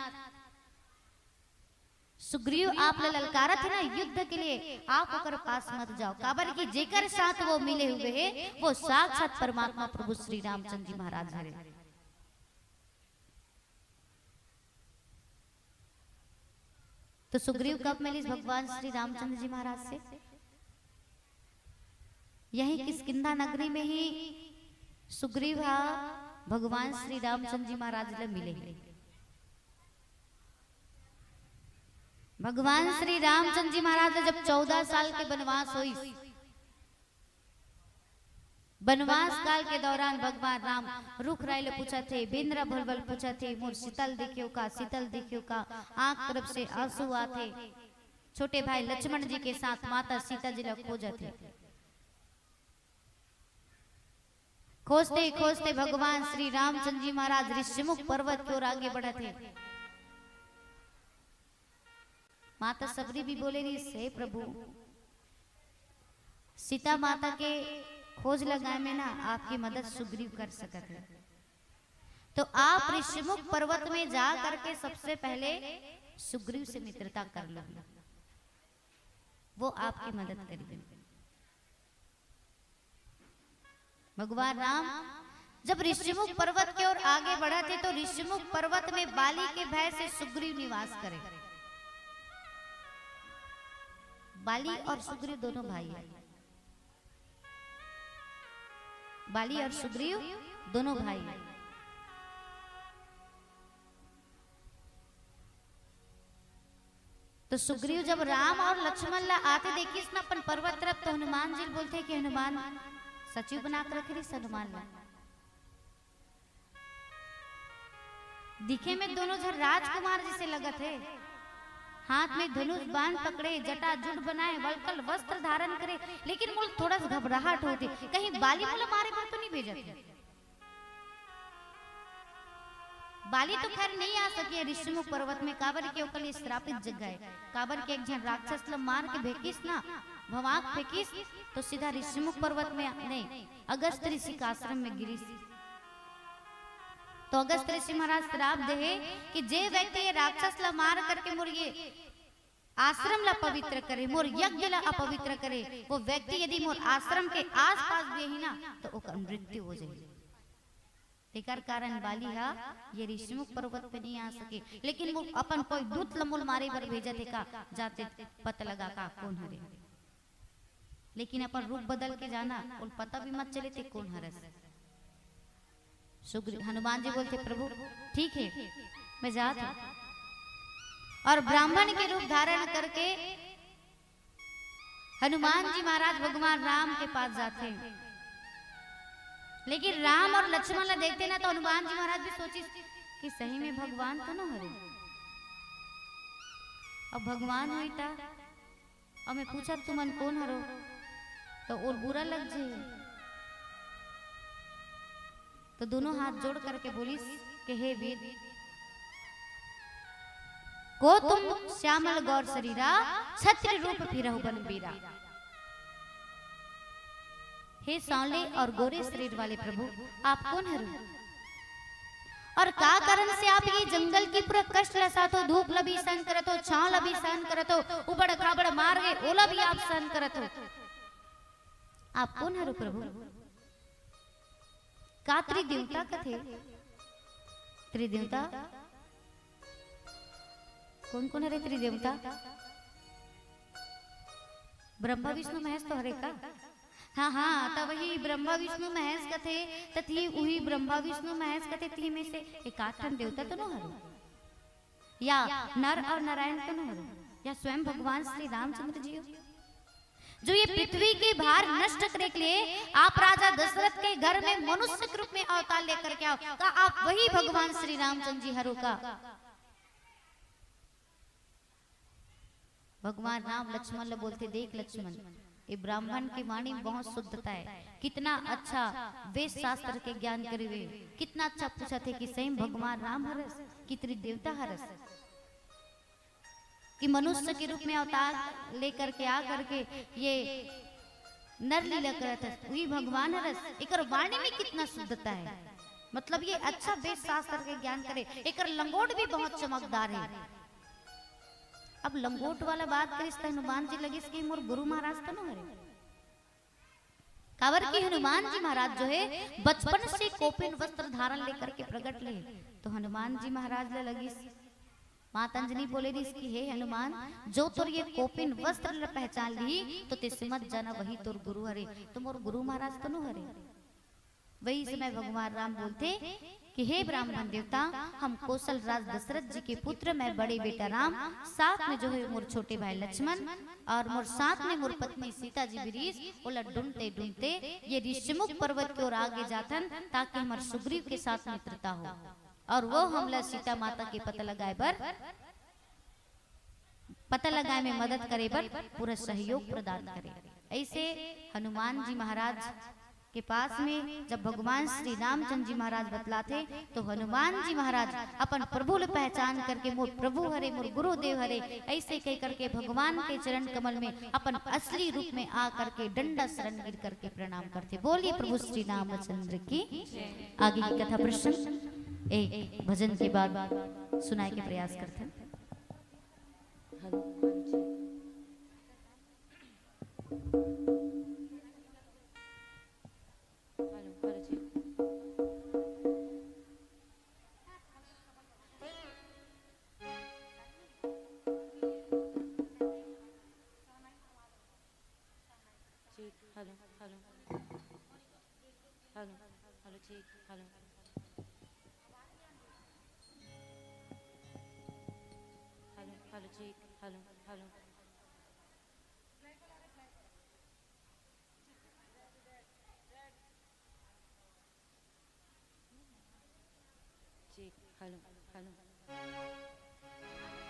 सुग्रीव आप ललकारा थे ना युद्ध के लिए, आप ओकर पास मत जाओ। काबर की जेकर साथ वो मिले हुए हैं वो साक्षात परमात्मा प्रभु श्री रामचंद्र जी महाराज है। तो सुग्रीव कब मिले भगवान श्री रामचंद्र जी महाराज से? यही किष्किंधा नगरी में ही सुग्रीव हा भगवान श्री रामचंद्र जी महाराज ले मिले। भगवान श्री रामचंद्र जी महाराज ने जब 14 साल के वनवास हुई, वनवास काल के दौरान भगवान राम रुख राय पूछा थे, बिंद्रा भलबल पूछा थे, मोर शीतल दिखियो का आंख तरफ से आंसू आते। छोटे भाई लक्ष्मण जी के साथ माता सीता जी खोजा थे। खोजते खोजते भगवान श्री रामचंद्र जी महाराज ऋषिमुख पर्वत की ओर आगे बढ़े थे। माता सबरी भी बोले रही, हे प्रभु, सीता माता के खोज लगाए में ना आपकी मदद सुग्रीव कर सकते हैं, तो आप ऋषिमुख पर्वत में जा करके सबसे पहले सुग्रीव से मित्रता कर लो, वो आपकी मदद करेंगे। भगवान राम जब ऋषिमुख पर्वत की ओर आगे बढ़े थे तो ऋषिमुख पर्वत में बाली के भय से सुग्रीव निवास करे। बाली और सुग्रीव दोनों भाई हैं। बाली और सुग्रीव दोनों भाई हैं। तो सुग्रीव जब राम और लक्ष्मण ला आते देखिस ना अपन पर्वत तरफ, तो हनुमान जी बोलते कि हनुमान सचिव बना कर रख रही हनुमान ला। दिखे में दोनों जन राजकुमार जैसे लगत है, हाथ में धनुष बाण पकड़े, जटा जुट बनाए, वलकल वस्त्र धारण करे, लेकिन मुझे थोड़ा सा घबराहट होती, कहीं बाली मुझे मारे पर तो नहीं भेजते। बाली तो खैर नहीं आ सके ऋषिमुख पर्वत में, काबर के ओकल श्रापित जगह है। काबर के एक जन राक्षस ल मार के भेकिस ना, भवाक फेंकिस, तो सीधा ऋषिमुख पर्वत में नहीं, अगस्त ऋषि का आश्रम में गिरिस। तो अगस्त ऋषि महाराज श्राप दे कि जे व्यक्ति ये राक्षस ला मार करके मोर ये आश्रम ला पवित्र करे, मोर यज्ञ ला अपवित्र करे, वो व्यक्ति यदि मोर आश्रम के आसपास भी ही ना तो ओकर मृत्यु हो जाए। तेकर कारण बाली हा ये ऋषिमुख पर्वत पे नहीं आ सके, लेकिन वो अपन कोई दूत लमोल मारे पर भेजा थे का जाते पता लगा का कौन हरे, लेकिन अपन रूप बदल के जाना और पता भी मत चले थे कौन हरस। सुग्रीव हनुमान जी बोलते प्रभु ठीक है मैं जाता हूं, और ब्राह्मण के रूप धारण करके हनुमान जी महाराज भगवान राम के पास जाते हैं। लेकिन राम और लक्ष्मण ला देखते ना तो हनुमान जी महाराज भी सोची कि सही में भगवान तो न हरे। अब भगवान हुई था, और मैं पूछा तुमन कौन हरो, तो और बुरा लग जाए। तो दोनों हाथ जोड़ करके बोलिस कि हे वीर, को तुम श्यामल गौर शरीरा, छत्र रूप फिरहु बन बीरा। हे सांवले और गोरे शरीर वाले प्रभु, आप कौन हरो, और का कारण से आप ये जंगल की पूरा कष्ट लसात हो, धूप लभी सहन करत हो, छांव लभी सहन करत हो, उबड़ खाबड़ मार गए ओला भी आप सहन करत हो, आप कौन हरो प्रभु। का त्रिदेवता कथे, त्रिदेवता कौन कौन हरे त्रिदेवता, ब्रह्मा विष्णु महेश तो हरे का। हाँ हाँ तो वही ब्रह्मा विष्णु महेश कथे, तथी वही ब्रह्मा विष्णु महेश कथे ती में से एकाठन देवता तो न हरो, या नर और नारायण तो न हरो, या स्वयं भगवान श्री रामचंद्र जी हो, जो ये पृथ्वी के भार नष्ट करने के लिए आप राजा दशरथ के घर में मनुष्य के रूप में अवतार लेकर के आओ, का आप वही भगवान श्री रामचंद्र जी हरो का। भगवान राम लक्ष्मण ले बोलते देख लक्ष्मण, ये ब्राह्मण की वाणी बहुत शुद्धता है, कितना अच्छा वेद शास्त्र के ज्ञान करे हुए, कितना अच्छा पूछा थे कि सही भगवान राम हरस कि त्रिदेवता हरस, कि मनुष्य के रूप में अवतार लेकर के आ करके ये नर लीला करत है, वही भगवान हरस। एकर वाणी में कितना शुद्धता है, मतलब ये अच्छा वेद शास्त्र के ज्ञान करे। एकर लंगोट भी बहुत चमकदार है। अब लंगोट वाला बात करिस तो हनुमान जी लगिस कि मोर गुरु महाराज तो न हरे, कावर की हनुमान जी महाराज जो है बचपन से कोपिन वस्त्र धारण लेकर के प्रकट ले, तो हनुमान जी महाराज ले लगिस, माता अंजनी बोले दी इसकी हे हनुमान, जो तोर ये कोपिन वस्त्र पहचान ली तो ते समझ जाना वही तोर गुरु हरे, तो मोर गुरु महाराज तो न हरे। वही समय भगवान राम बोलते कि हे ब्राह्मण देवता, हम कौशल राज दशरथ जी के पुत्र, मैं बड़े बेटा राम, साथ में जो है मोर छोटे भाई लक्ष्मण और मोर साथ में मोर पत्नी सीता जी बिरीस उलट ढूंढते ढूंढते ये ऋषिमुख पर्वत की ओर आगे जातन, ताकि हमारे सुग्रीव के साथ मित्रता हो और वो हमला सीता माता के पता लगाए में मदद करे बर पूरा सहयोग प्रदान करे। ऐसे हनुमान जी महाराज के पास में जब भगवान श्री रामचंद्र जी महाराज बतलाते तो हनुमान जी महाराज अपन प्रभु ले पहचान करके मोर प्रभु हरे मोर गुरुदेव हरे ऐसे कह करके भगवान के चरण कमल में अपन असली रूप में आ करके डंडा शरण गिर करके प्रणाम करते। बोलिए प्रभु श्री रामचंद्र की। आगे की कथा प्रश्न एक भजन के बाद सुनाए के प्रयास करते हैं।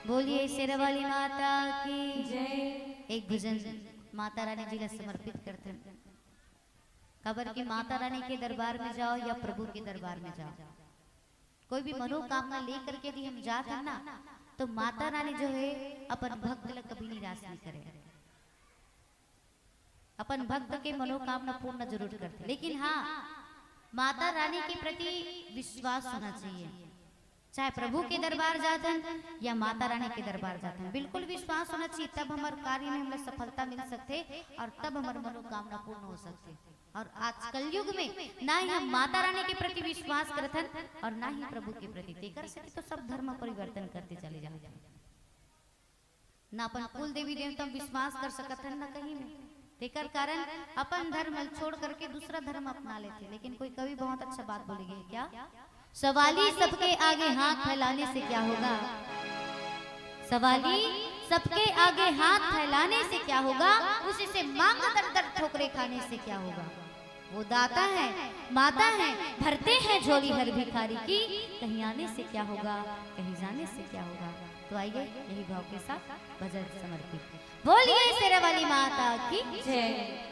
बोलिए शेरवाली माता की जय। एक भजन माता रानी जी ला समर्पित करते हैं। खबर की माता रानी के दरबार में जाओ या प्रभु के दरबार में जाओ, कोई भी मनोकामना लेकर के भी हम जाते हैं ना, तो माता रानी जो है अपन भक्त ला कभी निराश नहीं करे, अपन भक्त के मनोकामना पूर्ण जरूर करते। लेकिन हाँ, माता रानी के प्रति विश्वास होना चाहिए, चाहे प्रभु के दरबार जाते हैं या माता रानी के दरबार जाते हैं, बिल्कुल विश्वास होना चाहिए। तब हमारे कार्य में हमें सफलता मिल सकते और तब हमारी मनोकामना पूर्ण हो सकती। और आज कलयुग में ना ही हम माता रानी के प्रति विश्वास करते हैं और ना ही प्रभु के प्रति, देकर से तो सब धर्म परिवर्तन करते चले जाते हैं। ना अपन कुल देवी देवता विश्वास कर सकते हैं ना कहीं में, तेकर कारण अपन धर्म छोड़ करके दूसरा धर्म अपना लेते। लेकिन कोई कवि बहुत अच्छा बात बोलेंगे, क्या सवाली सबके आगे हाथ फैलाने से क्या होगा, सवाली सबके आगे हाथ फैलाने से क्या होगा, उसी से मांग दर दर ठोकरे खाने से क्या होगा। वो दाता है माता है, भरते हैं झोली हर भिखारी की, कहीं आने से क्या होगा कहीं जाने से क्या होगा। तो आइए यही भाव के साथ भजन समर्पित। बोलिए शेरावाली माता की जय।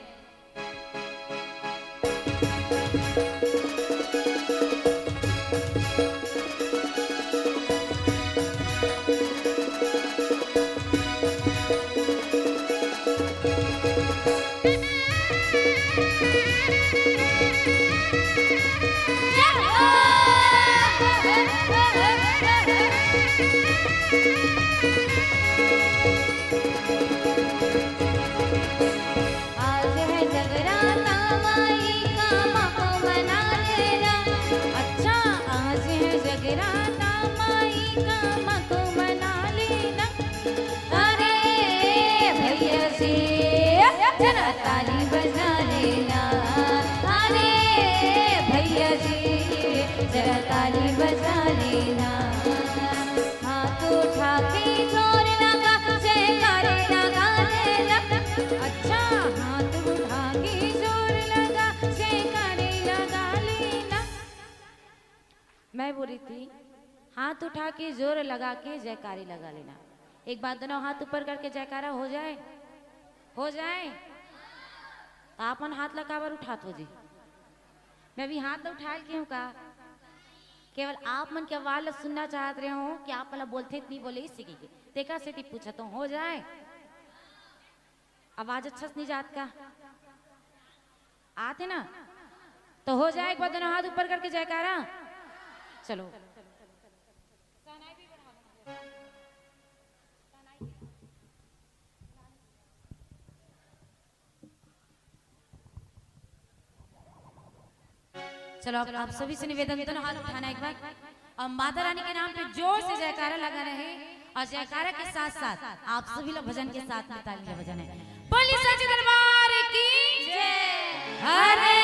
ताली बजा लेना, अरे भैया जी जरा ताली बजा लेना। हाथ उठा के जोर लगा जयकारे लगा लेना। अच्छा हाथ उठा के जोर लगा जयकारे लगा लेना। मैं बोल रही थी हाथ उठा के जोर लगा के जयकारे लगा लेना। एक बात दोनों हाथ ऊपर करके जयकारा हो जाए, हो जाए। आपन हाथ लगावर उठात हो जी, मैं भी हाथ उठा के हूँ का, केवल आप मन के आवाज सुनना चाहते रहे हो कि आप मतलब बोलते नहीं बोले इसी की तेका से पूछा तो हो जाए। आवाज अच्छा नहीं जात का आते ना, तो हो जाए। एक बार दोनों हाथ ऊपर करके जयकारा। चलो चलो आप सभी से निवेदन दोनों हाथ उठाना एक बार और माता रानी के नाम पे जोर से जयकारा लगा रहे और जयकारा के साथ साथ आप सभी लोग भजन के साथ में ताली बजाना है। बोलिए सच्चे दरबार की जय। हरे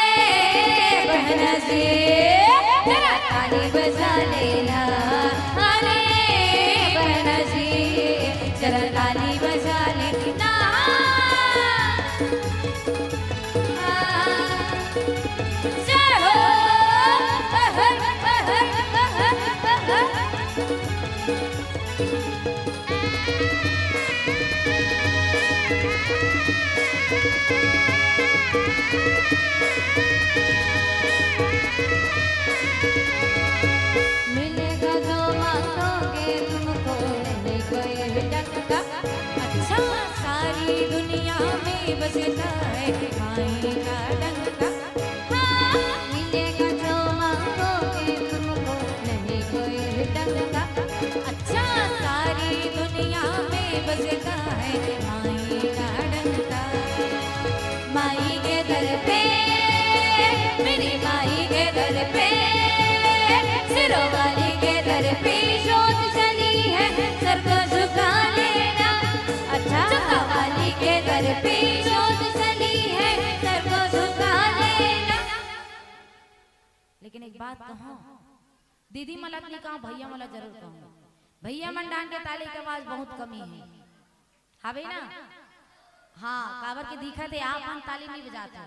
बहना जी जरा ताली बजा लेना, अरे बहना जी जरा ताली बजा लेना। जय हो मिलेगा जो मांगोगे तुमको नहीं कोई डंका, अच्छा सारी दुनिया में बजता है माई का डंका। हाँ, मिलेगा जो मांगोगे तुमको नहीं कोई डंका, अच्छा सारी दुनिया में बजता है माई का डंका। माई के दर पे मेरी माई के दर पे सिरों वाली के दर पे जोत जली है सर को झुका लेना, अच्छा झुका वाली के दर पे जोत जली है सर को झुका लेना। लेकिन एक बात कहूं, दीदी मलक ने कहा भैया मला जरूर कहूंगा, भैया मंडान के ताली की आवाज बहुत कमी है। हाँ भाई ना, हाँ काबर के दिखा थे आप हम ताली नहीं बजाते।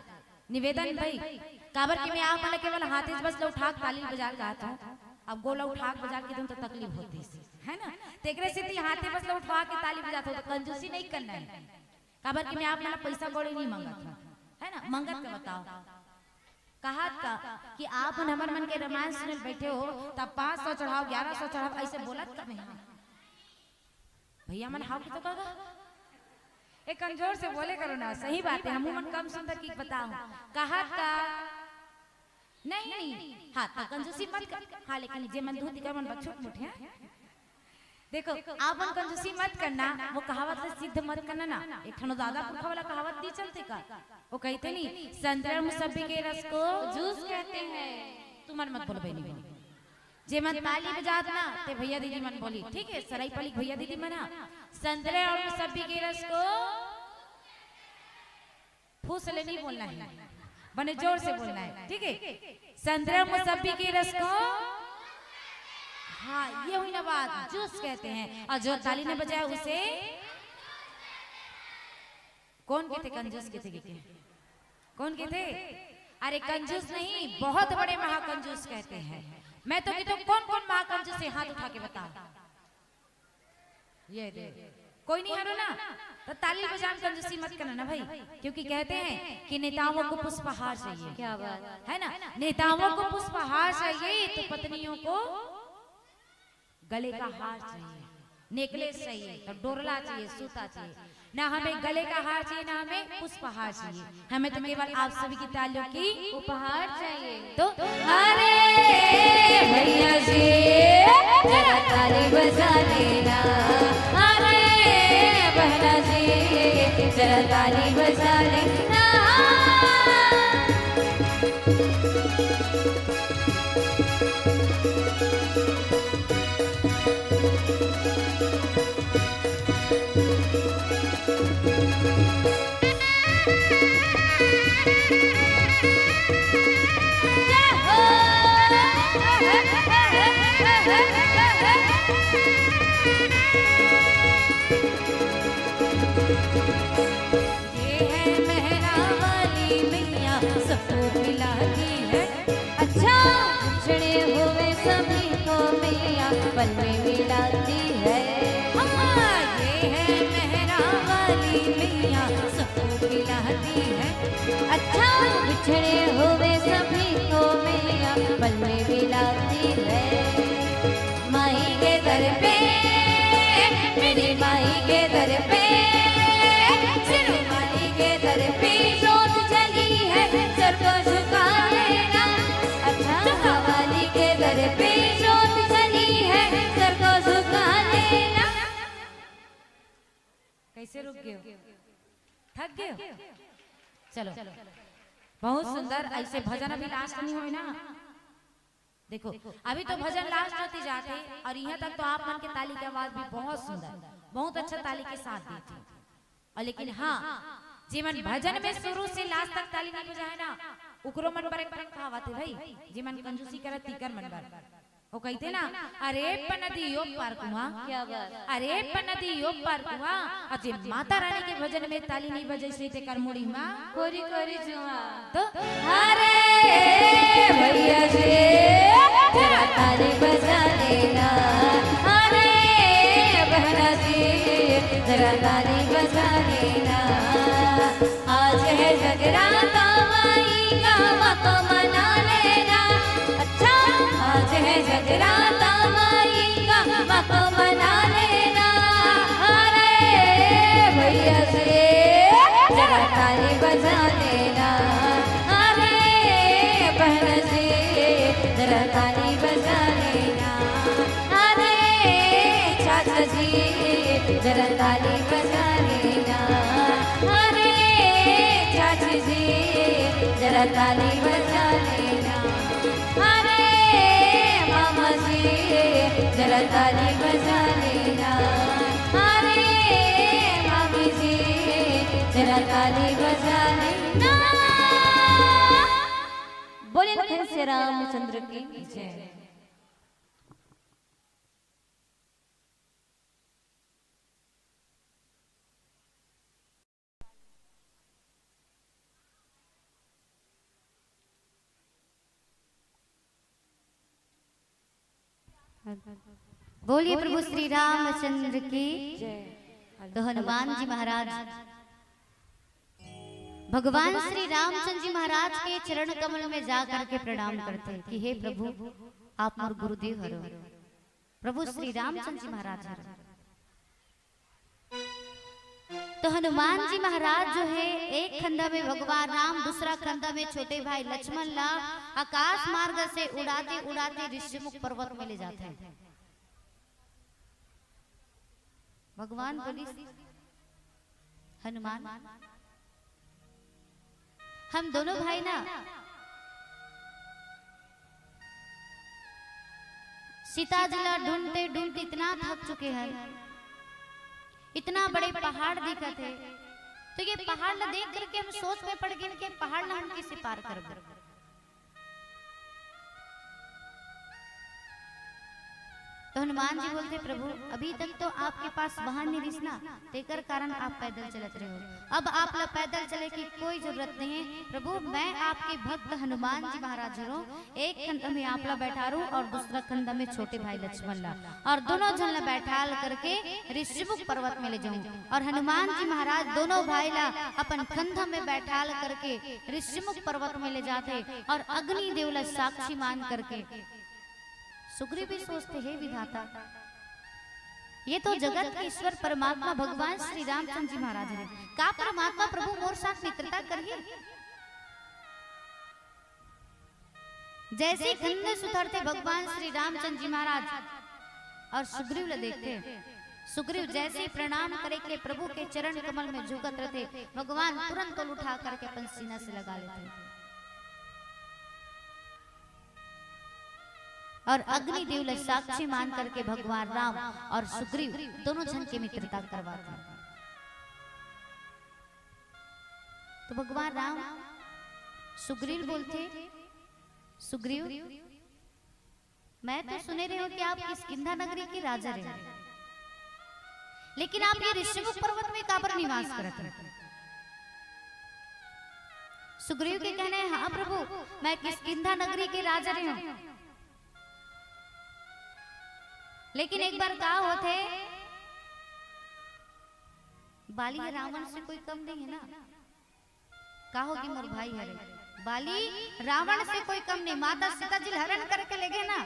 निवेदन भाई काबर के मैं आप मला केवल हाथे से बस उठा ताली बजा गाता हूँ, अब गोला उठा बजा के तुम तो तकलीफ होती है ना, तेरे से ती हाथे बस उठा के ताली बजाता हूँ, तो कंजूसी नहीं करना है। काबर के मैं आप मला पैसा कौड़ी नहीं मांगत है ना, मंगत का बताओ कहा का कि आप हमारे मन के रामायण सुनने बैठे हो तब 500 चढ़ाओ 1100 चढ़ाओ ऐसे बोलत कर नहीं भैया मन हाउ की तो कहा एक कमजोर से बोले करो ना, सही बात है हम मन कम सुंदर की बताऊं कहा का नहीं हाँ तो कंजूसी मत कर, हाँ लेकिन जे मन धूती कर मन बछुट मुठे देखो आप मन कंजूसी मत करना, वो कहावत से सिद्ध मत करना ना। एक ठनो दादा पुरखा वाला कहावत दी चलते का, वो कहते नहीं संतरा मुसब्बी के रस को जूस कहते हैं। तू मन मत बोल बहनी जे मन ताली बजात ना ते भैया दीदी मन बोली, ठीक है सराई पली भैया दीदी मना संतरे और मुसब्बी के रस को फूस ले नहीं बोलना है, बने जोर से बोलना है, ठीक है संतरे और मुसब्बी के रस को हाँ ये हुई ना बात, जूस कहते हैं। और जो ताली ने बजाया उसे कौन कहते कंजूस कहते कौन कहते? अरे कंजूस नहीं बहुत बड़े महाकंजूस कहते हैं। मैं तो कहता हूँ कौन कौन महाकंजूस है हाथ उठा के बताओ। ये दे कोई नहीं हारो ना तो ताली बजान कंजूसी मत करना ना भाई, क्योंकि कहते हैं कि नेताओं को पुष्पहार चाहिए। क्या बात है ना, नेताओं को पुष्पहार चाहिए तो पत्नियों को गले का हार चाहिए, नेकलेस चाहिए, तो डोरला चाहिए, सूता चाहिए। ना हमें गले का हार चाहिए ना हमें पुष्पहार चाहिए, हमें तो केवल आप सभी की तालियों की उपहार चाहिए। तो अरे भैया जी जरा ताली बजा लेना, अरे बहना जी जरा ताली बजा लेना। पल में मिलाती है, ये है मेहरा वाली मैया सबको खिलाती है। अच्छा बिछड़े हुए सभी को मैया पल में मिलाती है। माई के दर पे मेरी माई के दर पे सिरों वाली के दर पे जोत जली है सर को झुका लेना। अच्छा झुका वाली के दर पे जोत जली है सर को झुका लेना। कैसे रुक गए हो, थक गए हो? चलो बहुत सुंदर। ऐसे भजन अभी लास्ट नहीं हुए ना, देखो अभी तो भजन लास्ट होती जाते और यहाँ तक तो आप मन के ताली की आवाज भी बहुत सुंदर बहुत अच्छा ताली के साथ दी थी। और लेकिन हाँ जीवन भजन में शुरू से लास्ट तक ताली नहीं बजाए ना उकरो मन पर एक परन कहावत है भाई, जे मन कंजूसी करे तीकर मन पर। वो कहते ना, अरे पनदी यो पार कुआ, क्या बात। अरे पनदी यो पार कुआ, अजे माता रानी के भजन में ताली नहीं बजे से ते कर मुड़ी मां कोरी कोरी जुआ। तो अरे भैया जी जरा ताली बजा लेना, अरे बहना जी जरा ताली बजा लेना। आज है जगराता माई का मत मना लेना। अच्छा आज है जगराता माई का मत मना लेना। अरे भैया जी जरा ताली बजा लेना, अरे बहन जी जरा ताली बजा लेना। अरे चाचा जी जरा ताली बजा लेना, अरे चाची जी जरा ताली बजा लेना। अरे मामा जी जरा ताली बजा लेना, अरे मामी जी जरा ताली बजा लेना। बोले लखन से रामचंद्र की जय। बोलिए प्रभु श्री रामचंद्र की जय। तो हनुमान जी महाराज भगवान श्री रामचंद्र जी महाराज के चरण कमल में जा करके प्रणाम करते हैं कि हे प्रभु आप मोर गुरुदेव हरो। प्रभु श्री रामचंद्र जी महाराज हरो। तो हनुमान जी महाराज जो है एक खंडा में भगवान राम, दूसरा खंडा में छोटे भाई लक्ष्मण ला आकाश मार्ग से उड़ाते उड़ाते ऋषिमुख पर्वत में ले जाते हैं। भगवान बोली हनुमान हम दोनों भाई ना सीता जिला ढूंढते ढूंढते इतना थक चुके हैं, इतना बड़े पहाड़ दिखा थे, तो ये पहाड़ ना देख करके हम सोच में पड़ गए कि पहाड़ ना हम किसे पार कर दे। तो हनुमान जी बोलते प्रभु अभी तक तो आपके पास वाहन नहीं दिसना, तेकर कारण आप पैदल चलत रहे हो। अब आप लोग पैदल चले की कोई जरूरत नहीं है प्रभु, मैं आपके भक्त हनुमान जी महाराज हूँ। एक खंड में आप लोग बैठा रू और दूसरा खंड में छोटे भाई लक्ष्मण ला, और दोनों जन बैठाल करके ऋषिमुख पर्वत में ले जाऊं। और हनुमान जी महाराज दोनों भाई ला अपन कंधा में बैठाल करके ऋषिमुख पर्वत में ले जाते और अग्नि देवला साक्षी मान करके सुग्रीव भी सोचते हे विधाता ये तो जगत के ईश्वर परमात्मा भगवान श्री रामचंद्र जी महाराज है, का परमात्मा प्रभु मोर साथ मित्रता करिए। जैसे कंधे सुधरते भगवान श्री रामचंद्र जी महाराज और सुग्रीव ले देखते, सुग्रीव जैसे प्रणाम करे के प्रभु के चरण कमल में झुकत रहते, भगवान तुरंत उठा करके अपन सीना से लगा लेते और अग्निदेव ले साक्षी मान करके भगवान राम और सुग्रीव दोनों जन की मित्रता करवाते हैं। तो भगवान राम सुग्रीव बोलते सुग्रीव मैं तो सुने रहे हो कि आप किष्किंधा नगरी के राजा रहे, लेकिन आप ये ऋषिमुख पर्वत में कहां पर निवास करते हैं? सुग्रीव के कहने हैं हाँ प्रभु मैं किष्किंधा नगरी के राजा रहे हूं, लेकिन एक बार कहा होते बाली रावण से कोई कम नहीं है ना, कहो कि मोर भाई हरे बाली रावण से कोई कम नहीं, माता सीता जी हरण करके ले गए ना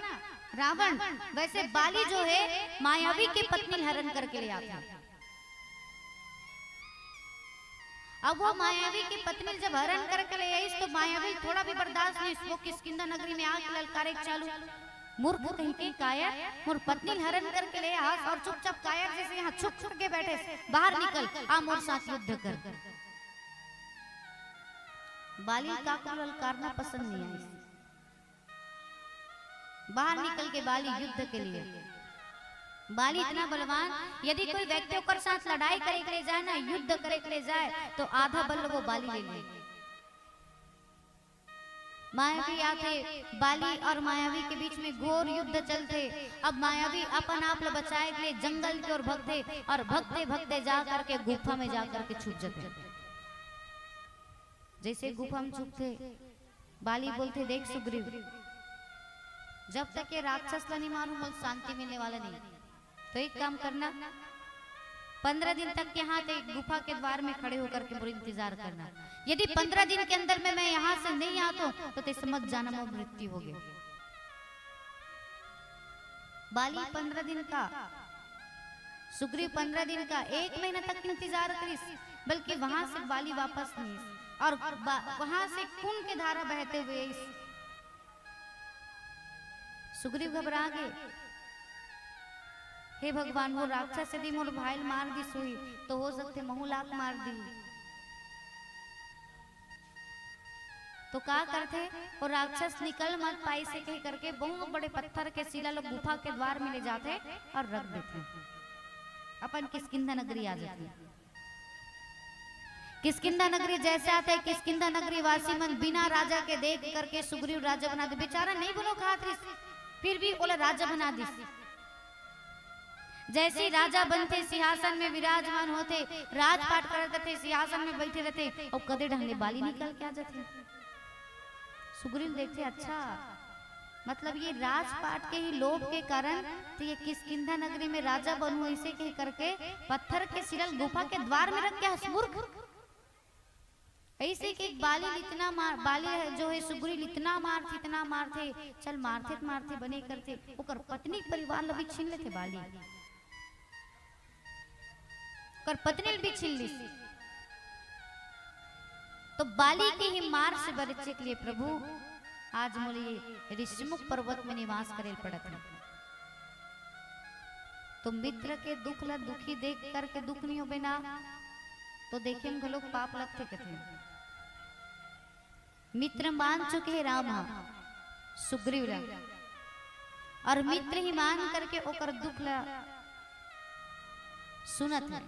रावण, वैसे बाली जो है मायावी की पत्नी हरण करके ले आता। अब वो मायावी की पत्नी जब हरण करके ले आई तो मायावी थोड़ा भी बर्दाश्त नहीं, वो किष्किंधा नगरी में आग ललकारे चालू, मूर्ख कहीं के कायर मोर पत्नी हरण करके ले हाथ और चुपचाप कायर जैसे यहाँ छुप छुप के बैठे, बाहर निकल आ मोर साथ युद्ध कर। बाली का ललकारना पसंद नहीं आई, बाहर निकल के बाली युद्ध के लिए। बाली इतना बलवान, यदि कोई व्यक्ति ओकर साथ लड़ाई करे के ले जाए ना, युद्ध करे के ले जाए तो आधा बल वो बाली ले ले। मायावी आते, बाली और मायावी के बीच में घोर युद्ध चलते। अब मायावी अपन आप ल बचाए के लिए जंगल की ओर भगते और भगते भगते जा करके गुफा में जा करके छुप जाते। जैसे गुफा में छुपते, बाली बोलते देख सुग्रीव, जब तक ये राक्षस ला नहीं मारूं मुझे शांति मिलने वाला नहीं। तो एक काम करना, 15 दिन तक यहाँ ते गुफा के द्वार में खड़े होकर के पूरा इंतजार करना। यदि 15 दिन के अंदर में मैं यहाँ से नहीं आता हूं तो ते समझ जाना मोर मृत्यु हो गई। बाली 15 दिन का, सुग्रीव 15 दिन का, 1 महीना तक इंतजार करिस, बल्कि वहां से बाली वापस नहीं और वहां से खून की धारा बहते हुए सुग्रीव घबरा गए। हे भगवान, वो राक्षस यदि मोर भाई मार दी सुई तो हो सकते महूलाक मार दी। तो का करते, वो राक्षस निकल मत पाई से कह करके बहुत बड़े पत्थर के शिला लोग गुफा के द्वार में ले जाते और रख देते। अपन किष्किंधा नगरी आ जाती। किष्किंधा नगरी जैसे आते, किष्किंधा नगरी वासी मन बिना राजा के देख करके सुग्रीव राजा बना दे। बेचारा नहीं बोलो खातिर, फिर भी बोला राजा बना दी। जैसे राजा बनते, सिंहासन में विराजमान होते, राजपाट करते थे, सिंहासन में बैठे रहते और कदे ढंगले बाली निकल के आ जाते। सुग्रीव देखते, अच्छा मतलब ये राजपाट के ही लोभ के कारण तो ये किष्किंधा नगरी में राजा बनूं ऐसे कह करके पत्थर के शिरल गुफा के द्वार में रख के हंसमुर्ख ऐसे कि बाली इतना मार, बाली जो है सुग्रीव इतना मारते, चल मारते बने करते ओकर पत्नी परिवार लबी छीन लेते बाली, कर पत्नी भी छीन ली। तो बाली के ही मार से बचे के लिए प्रभु आज मुझे ऋषिमुख पर्वत में निवास करे पड़त है। तो मित्र के दुख ला दुखी देख करके दुख नहीं हो बिना तो देखे लोग पाप लगते कथे। मित्र मान चुके हैं राम सुग्रीव ला, और मित्र ही मान करके ओकर दुख ला सुनत है।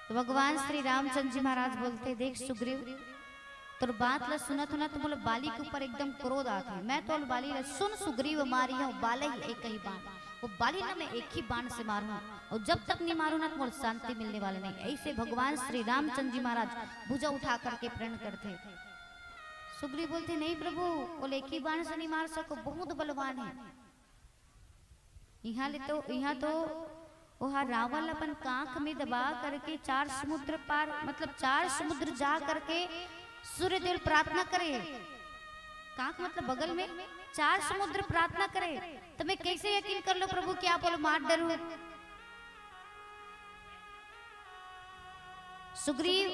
तो भगवान श्री रामचंद्र जी महाराज बोलते, देख सुग्रीव तोर बात ला सुनत हो ना तो बोले बाली के ऊपर एकदम क्रोध आते है। मैं तो बाली ला सुन सुग्रीव मारी हूँ बाले ही एक ही बाण, वो बाली ना मैं एक ही बाण से मारूं और जब तक नहीं मारूं ना तो मुझे शांति मिलने वाला नहीं। ऐसे भगवान श्री रामचंद्र जी महाराज भुजा उठा करके प्रण करते। सुग्रीव बोलते नहीं प्रभु, बोले एक ही बाण से नहीं मार सको, बहुत बलवान है। यहाँ तो वह रावण अपन कांख में दबा करके 4 समुद्र पार, मतलब 4 समुद्र जा करके सूर्यदेव प्रार्थना करे। कांख मतलब बगल में 4 समुद्र प्रार्थना करे, तो मैं कैसे यकीन कर लो प्रभु कि आप बोलो मार डरू। सुग्रीव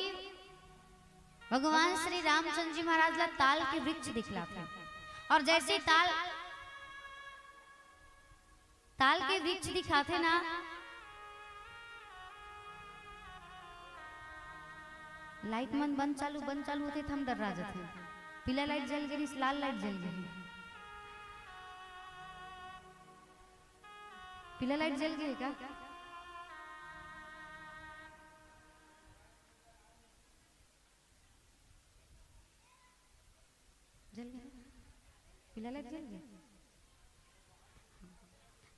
भगवान श्री रामचंद्र जी महाराज ला ताल के वृक्ष दिखलाते, और जैसे ताल के वृक्ष दिखाते ना, लाइट मन बंद चालू होते थे, हम डर जाते। पीला लाइट जल गई, लाल लाइट जल गई, पीला लाइट जल गई क्या? जल गया, पीला लाइट जल गया।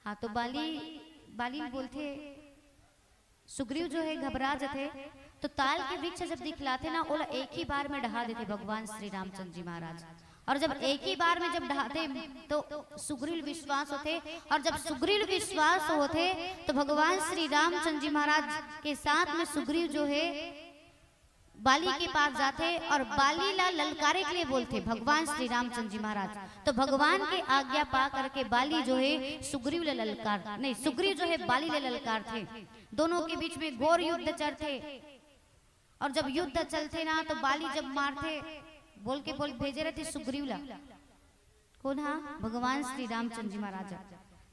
हाँ तो बाली बोलते सुग्रीव जो है घबरा जाते, तो ताल के वृक्ष जब दिखलाते ना ओला एक ही बार में ढहा देते भगवान श्री रामचंद्र जी महाराज। और जब एक ही बार में जब ढहाते तो सुग्रीव विश्वास होते, और जब सुग्रीव विश्वास होते तो भगवान श्री रामचंद्र जी महाराज के साथ में सुग्रीव जो है बाली के पास जाते और बाली ला ललकारे के लिए बोलते भगवान श्री रामचंद्र जी महाराज। तो भगवान के आज्ञा पा करके बाली जो है सुग्रीव ला ललकार, नहीं सुग्रीव जो है बाली ला ललकार थे। दोनों के बीच में घोर युद्ध चलते, और जब युद्ध चलते ना तो बाली जब मारते बोल भेजे रहते सुग्रीव ला, कौन? हाँ भगवान श्री रामचंद्र जी महाराज।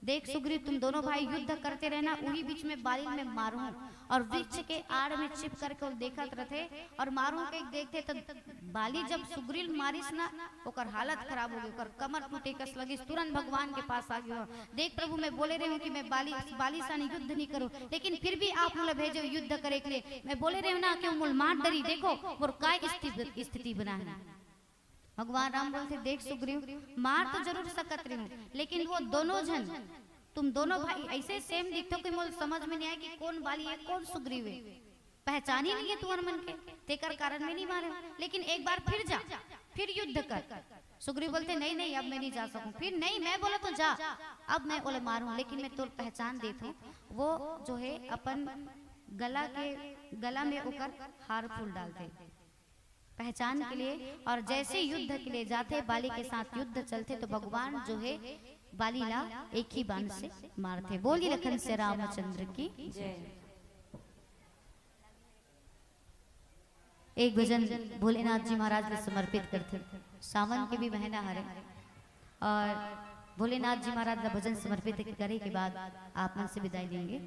देख सुग्रीव, तुम दोनों भाई युद्ध करते रहना, वही बीच में बाली में मारूं और वृक्ष के आड़ में छिप करके और देखत रहते और मारूं के देखते तो बाली जब सुग्रीव मारिस ना ओकर हालत खराब हो गई, ओकर कमर टूटे कस लगी, तुरंत भगवान के पास आ गयो। देख प्रभु, मैं बोले रही हूँ कि मैं बाली सा युद्ध नहीं करूं, लेकिन फिर भी आप मुझे भेजो युद्ध करे के लिए। मैं बोले रही हूँ ना कि मुझे मार डरी, देखो मोर काय स्थिति बना है। भगवान राम बोलते, देख सुग्रीव, मार तो जरूर सकत रही हूँ, लेकिन वो दोनों जन, तुम दोनों भाई ऐसे सेम दिखते हो कि मुझे समझ में नहीं आया कि कौन बाली है कौन सुग्रीव है, पहचान ही नहीं है तुम्हारे मन के, तेकर कारण में नहीं मारे, लेकिन एक बार फिर जा, फिर युद्ध कर। सुग्रीव बोलते, नहीं नहीं अब मैं नहीं जा सकूं। फिर नहीं, मैं बोला तो जा, अब मैं बोले मारूं, लेकिन मैं तो पहचान देती हूँ, वो जो है अपन गला में ओकर हार फूल डालते पहचान के लिए, और जैसे युद्ध के लिए जाते बाली के साथ युद्ध चलते तो भगवान जो है बाली ला एक ही बाण से मारते। बोली लखन से रामचंद्र की जय। एक भजन भोलेनाथ जी महाराज ने समर्पित करते, सावन के भी महीना हरे और भोलेनाथ जी महाराज का भजन समर्पित करे के बाद आप मन से विदाई देंगे।